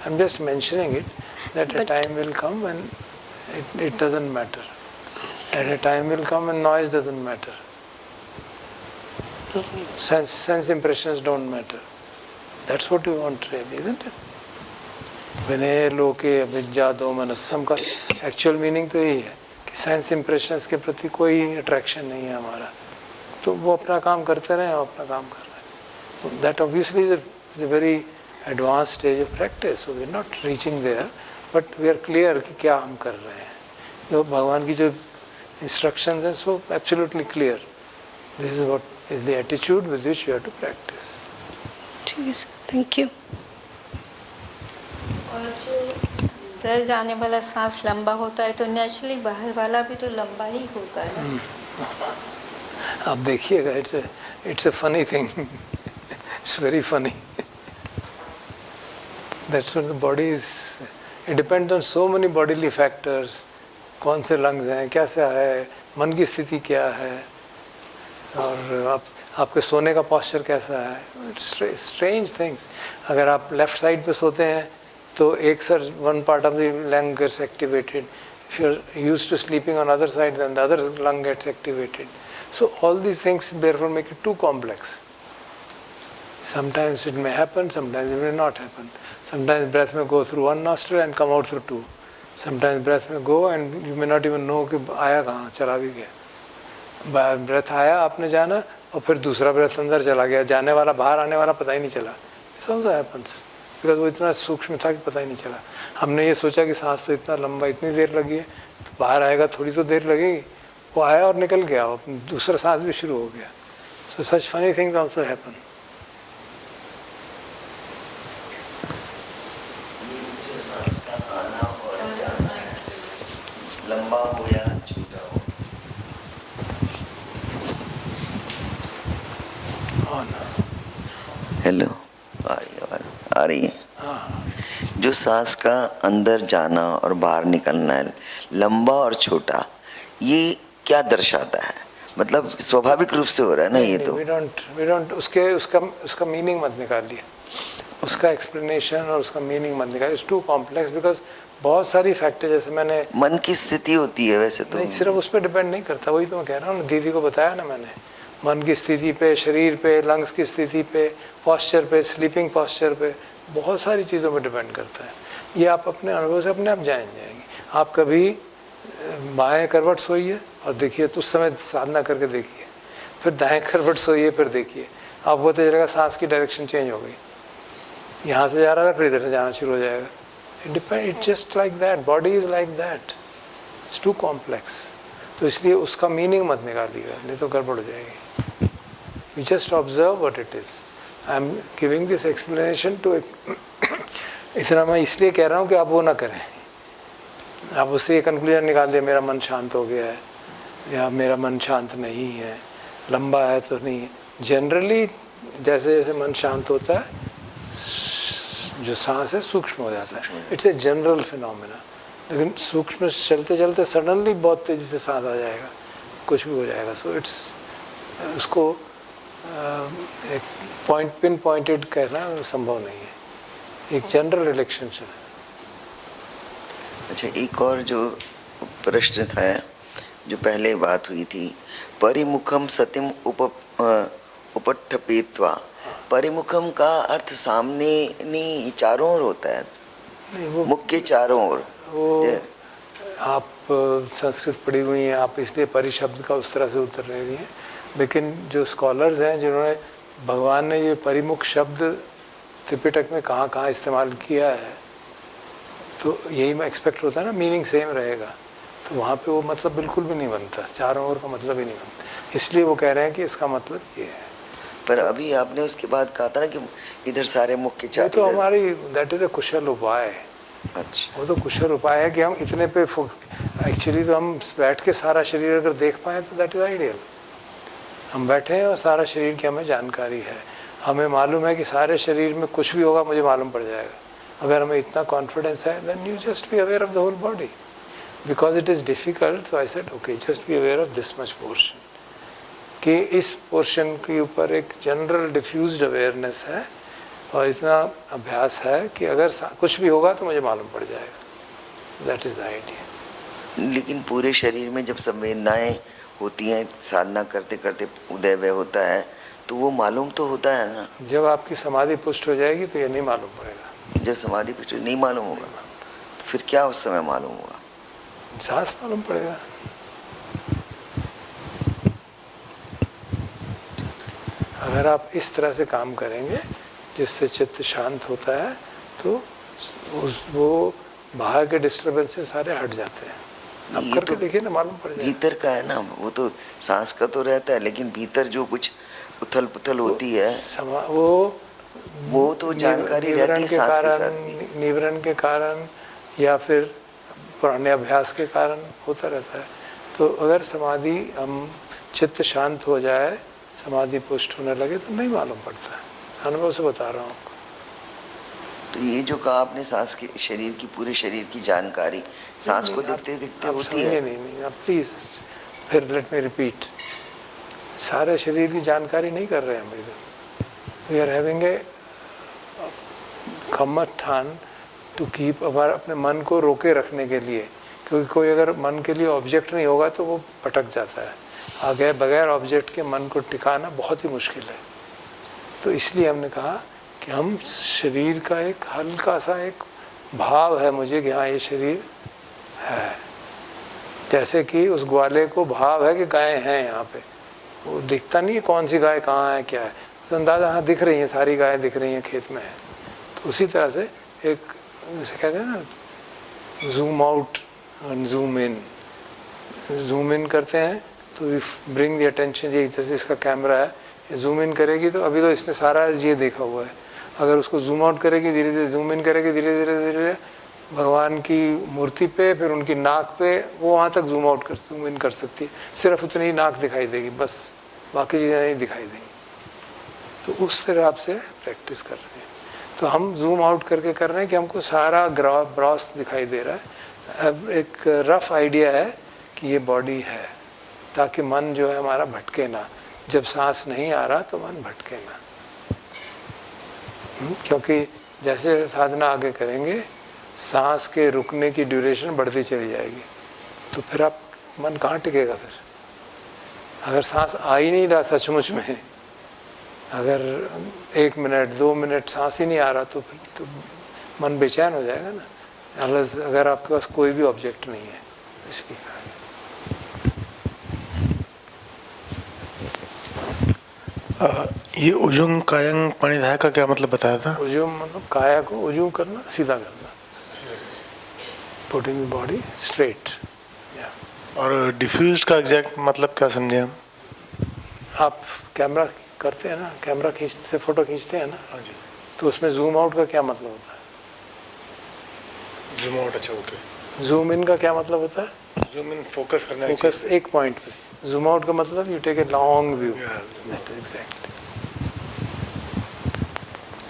I'm just mentioning it that a time will come when. It doesn't matter. At a time will come when noise doesn't matter. Sense impressions don't matter. That's what you want really, isn't it? Vinay loke avidya domanasam का actual meaning तो यही है कि sense impressions के प्रति कोई attraction नहीं है हमारा. तो वो अपना काम करते रहें हम अपना काम कर रहे हैं. That obviously is a very advanced stage of practice. So we're not reaching there. But we are clear कि क्या हम कर रहे हैं. तो भगवान की जो इंस्ट्रक्शंस हैं so absolutely clear. This is what is the attitude with which you have to practise. ठीक है, थैंक यू. और जो अंदर जाने वाला सांस लंबा होता है तो नेचुरली बाहर वाला भी तो लंबा ही होता है. आप देखिएगा it's a funny thing. It's very funny. That's what the body is. It depends on so many bodily factors. कौन से लंग्स हैं, कैसा है, मन की स्थिति क्या है, और आपके सोने का पोस्चर कैसा है. Strange things. अगर आप लेफ्ट साइड पे सोते हैं तो एक one part of the lung gets activated. If you are used to sleeping on other side then the other lung gets activated. So all these things therefore make it too complex. Sometimes it may happen, sometimes it may not happen. Sometimes breath may go through one nostril and come out through two. Sometimes breath may go and you may not even know कि आया कहाँ, चला भी गया. breath आया आपने जाना और फिर दूसरा breath अंदर चला गया, जाने वाला बाहर आने वाला पता ही नहीं चला. This also happens because वो इतना सूक्ष्म था कि पता ही नहीं चला. हमने ये सोचा कि सांस तो इतना लंबा इतनी देर लगी है तो बाहर आएगा थोड़ी तो देर लगेगी. वो आया और निकल गया, दूसरा सांस भी शुरू हो गया. So such funny things also happen. जो सांस का आना और जाना है, लंबा हो या छोटा हो. हेलो, आ रही है. जो सांस का अंदर जाना और बाहर निकलना है, लंबा और छोटा, ये क्या दर्शाता है? मतलब स्वाभाविक रूप से हो रहा है ना ये तो. We don't उसका मीनिंग मत निकालिए, उसका एक्सप्लेनेशन और उसका मीनिंग मत निकालिए. इट्स टू कॉम्प्लेक्स बिकॉज बहुत सारी फैक्टर, जैसे मैंने मन की स्थिति होती है वैसे तो. नहीं, सिर्फ उस पर डिपेंड नहीं करता. वही तो मैं कह रहा हूँ ना, दीदी को बताया ना मैंने, मन की स्थिति पे, शरीर पे, लंग्स की स्थिति पे, पॉस्चर पे, स्लीपिंग पॉस्चर पे, बहुत सारी चीज़ों पे डिपेंड करता है. ये आप अपने अनुभव से अपने आप जाएंगे. आप कभी बाएं करवट सोइए और देखिए, तो उस समय साधना करके देखिए, फिर दाएं करवट सोइए, फिर देखिए, आपको पता चलेगा सांस की डायरेक्शन चेंज हो गई. यहाँ से जा रहा था, फिर इधर से जाना शुरू हो जाएगा. It just like that, body is like that. It's too complex. तो इसलिए उसका मीनिंग मत निकालिएगा, नहीं तो गड़बड़ हो जाएगी. You just observe what it is. I am giving this explanation to इतना मैं इसलिए कह रहा हूँ कि आप वो ना करें. आप उससे ये कंक्लूजन निकाल दिया मेरा मन शांत हो गया है, या मेरा मन शांत नहीं है, लंबा है तो नहीं है. जनरली जैसे जैसे मन शांत होता है, जो सांस है सूक्ष्म हो जाता है. It's a general phenomena. लेकिन सूक्ष्म चलते चलते सडनली बहुत तेज़ी से सांस आ जाएगा, कुछ भी हो जाएगा. सो इट्स उसको एक पिन पॉइंटेड कहना संभव नहीं है. एक जनरल रिलेशनशिप है. अच्छा, एक और जो प्रश्न था, जो पहले बात हुई थी, परिमुखम सतिम उपट्ठपेत्वा. परिमुखम का अर्थ सामने नहीं, चारों ओर होता है. मुख के चारों ओर. वो आप संस्कृत पढ़ी हुई हैं, आप इसलिए परिशब्द का उस तरह से उत्तर ले रही हैं. लेकिन जो स्कॉलर्स हैं, जिन्होंने भगवान ने ये परिमुख शब्द त्रिपिटक में कहाँ कहाँ इस्तेमाल किया है, तो यही मैं एक्सपेक्ट होता है ना, मीनिंग सेम रहेगा. तो वहाँ पे वो मतलब बिल्कुल भी नहीं बनता, चारों ओर का मतलब ही नहीं बनता. इसलिए वो कह रहे हैं कि इसका मतलब ये है. पर अभी आपने उसके बाद कहा था ना कि इधर सारे मुख के चारों. तो हमारी दैट इज़ अ कुशल उपाय. अच्छा, वो तो कुशल उपाय है कि हम इतने पे एक्चुअली तो हम बैठ के सारा शरीर अगर देख पाएँ तो दैट इज़ आइडियल. हम बैठे हैं और सारा शरीर की हमें जानकारी है. हमें मालूम है कि सारे शरीर में कुछ भी होगा मुझे मालूम पड़ जाएगा. अगर हमें इतना कॉन्फिडेंस है, then you just be aware of the whole body. Because it is difficult, so I said okay, just be aware of this much portion. कि इस पोर्शन के ऊपर एक जनरल डिफ्यूज्ड अवेयरनेस है, और इतना अभ्यास है कि अगर कुछ भी होगा तो मुझे मालूम पड़ जाएगा. That is the idea. लेकिन पूरे शरीर में जब संवेदनाएं होती हैं, साधना करते करते उदय व्यय होता है, तो वो मालूम तो होता है ना. जब आपकी समाधि पुष्ट हो जाएगी तो ये नहीं मालूम पड़ेगा. जब समाधि कुछ नहीं मालूम होगा, तो फिर क्या उस समय मालूम होगा? सांस मालूम पड़ेगा. अगर आप इस तरह से काम करेंगे जिससे चित्त शांत होता है, तो वो बाहर के डिस्टर्बेंसेस सारे हट जाते हैं. आप करके तो देखिए ना, मालूम पड़ जाएगा. भीतर का है ना, वो तो सांस का तो रहता है, लेकिन भीतर जो कुछ उथल पुथल होती है, वो तो जानकारी रहती है सांस के साथ भी. निवरण के कारण या फिर पुराने अभ्यास के कारण होता रहता है. तो अगर समाधि, हम चित्त शांत हो जाए, समाधि पुष्ट होने लगे, तो नहीं मालूम पड़ता है. अनुभव से बता रहा हूँ आपको. तो ये जो कहा आपने, सांस के शरीर की, पूरे शरीर की जानकारी सांस को देखते देखते होती है. नहीं, आप प्लीज फिर लेट मी रिपीट. सारे शरीर की जानकारी नहीं कर रहे हैं हम इधर. वी आर हैविंग ए खम्मठान टू कीप, अपने मन को रोके रखने के लिए. क्योंकि कोई अगर मन के लिए ऑब्जेक्ट नहीं होगा तो वो भटक जाता है. आगे बगैर ऑब्जेक्ट के मन को टिकाना बहुत ही मुश्किल है. तो इसलिए हमने कहा कि हम शरीर का एक हल्का सा एक भाव है मुझे कि हाँ ये शरीर है. जैसे कि उस ग्वाले को भाव है कि गाय हैं यहाँ पे, वो दिखता नहीं है कौन सी गाय कहाँ है क्या है, तो अंदाज़ा हाँ दिख रही हैं, सारी गायें दिख रही हैं खेत में है. तो उसी तरह से एक, जैसे कहते हैं ना, zoom out and zoom in, zoom in करते हैं तो वी ब्रिंग द अटेंशन, ये जैसे इसका कैमरा है, ये जूम इन करेगी तो अभी तो इसने सारा ये देखा हुआ है, अगर उसको जूम आउट करेगी, धीरे धीरे जूम इन करेगी, धीरे धीरे धीरे भगवान की मूर्ति पे, फिर उनकी नाक पे, वो वहाँ तक जूम इन कर सकती है, सिर्फ उतनी ही नाक दिखाई देगी बस, बाकी चीज़ें नहीं दिखाई देंगी। तो उस तरह से प्रैक्टिस कर रहे हैं। तो हम जूम आउट करके कर रहे हैं कि हमको सारा ब्रॉस दिखाई दे रहा है। अब एक रफ आइडिया है कि ये बॉडी है, ताकि मन जो है हमारा भटके ना, जब सांस नहीं आ रहा तो मन भटके ना। क्योंकि जैसे जैसे साधना आगे करेंगे सांस के रुकने की ड्यूरेशन बढ़ती चली जाएगी, तो फिर आप मन कहाँ टिकेगा फिर? अगर सांस आ ही नहीं रहा सचमुच में, अगर 1 मिनट 2 मिनट सांस ही नहीं आ रहा तो फिर तो मन बेचैन हो जाएगा ना, अगर आपके पास कोई भी ऑब्जेक्ट नहीं है इसकी कारण। ये उजुंग कायंग पाणिधाय का क्या मतलब बताया था? उजुम मतलब काया को उजुम करना, सीधा करना, पुटिंग द बॉडी स्ट्रेट। और डिफ्यूज का एग्जैक्ट मतलब क्या समझे हम? आप कैमरा करते हैं ना, कैमरा खींचते, फोटो खींचते हैं ना, हाँ जी। तो उसमें जूम आउट का क्या मतलब होता है? जूम आउट, अच्छा ओके। जूम इन का क्या मतलब होता है? जूम इन फोकस करना है, फोकस एक पॉइंट पे। जूम आउट का मतलब you take a long view, exactly.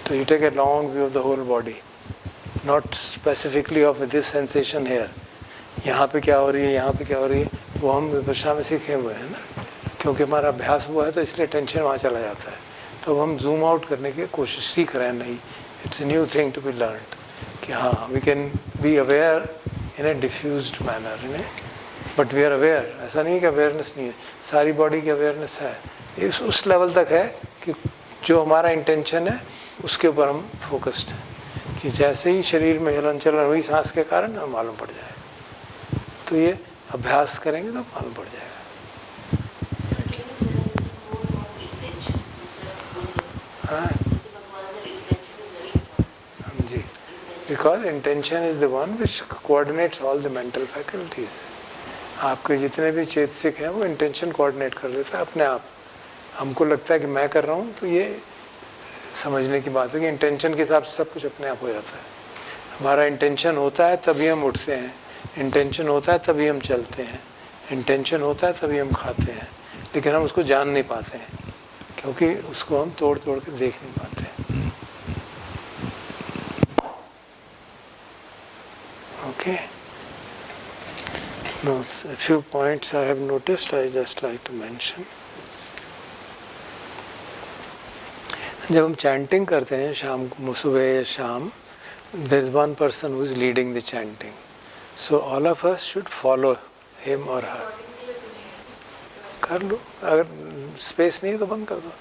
तो you take a long view of the whole body, not specifically of this sensation here. यहाँ पे क्या हो रही है, यहाँ पे क्या हो रही है, वो हम विपश्यना में सीखे हुए हैं ना, क्योंकि हमारा अभ्यास हुआ है तो इसलिए टेंशन वहाँ चला जाता है। तो अब हम जूम आउट करने की कोशिश सीख रहे हैं। नहीं, it's a new thing to be learned कि हाँ, we can be aware in a diffused manner, in a but we are aware. ऐसा नहीं है कि अवेयरनेस नहीं है, सारी बॉडी की अवेयरनेस है। इस उस लेवल तक है कि जो हमारा इंटेंशन है उसके ऊपर हम फोकस्ड हैं, कि जैसे ही शरीर में हिलन चलन हुई सांस के कारण हमें मालूम पड़ जाए। तो ये अभ्यास करेंगे तो मालूम पड़ जाएगा। हाँ जी, because intention is the one which coordinates all the mental faculties. आपके जितने भी चेतसिक हैं वो इंटेंशन कोऑर्डिनेट कर लेता है अपने आप। हमको लगता है कि मैं कर रहा हूँ, तो ये समझने की बात है कि इंटेंशन के हिसाब से सब कुछ अपने आप हो जाता है। हमारा इंटेंशन होता है तभी हम उठते हैं, इंटेंशन होता है तभी हम चलते हैं, इंटेंशन होता है तभी हम खाते हैं, लेकिन हम उसको जान नहीं पाते हैं क्योंकि उसको हम तोड़ तोड़ के देख नहीं पाते हैं। Okay, now a few points I have noticed, I just like to mention. जब हम चैंटिंग करते हैं शाम को, सुबह या शाम, there is one person who is leading the chanting, so all of us should follow him or her. कर लो, अगर स्पेस नहीं है तो बंद कर दो।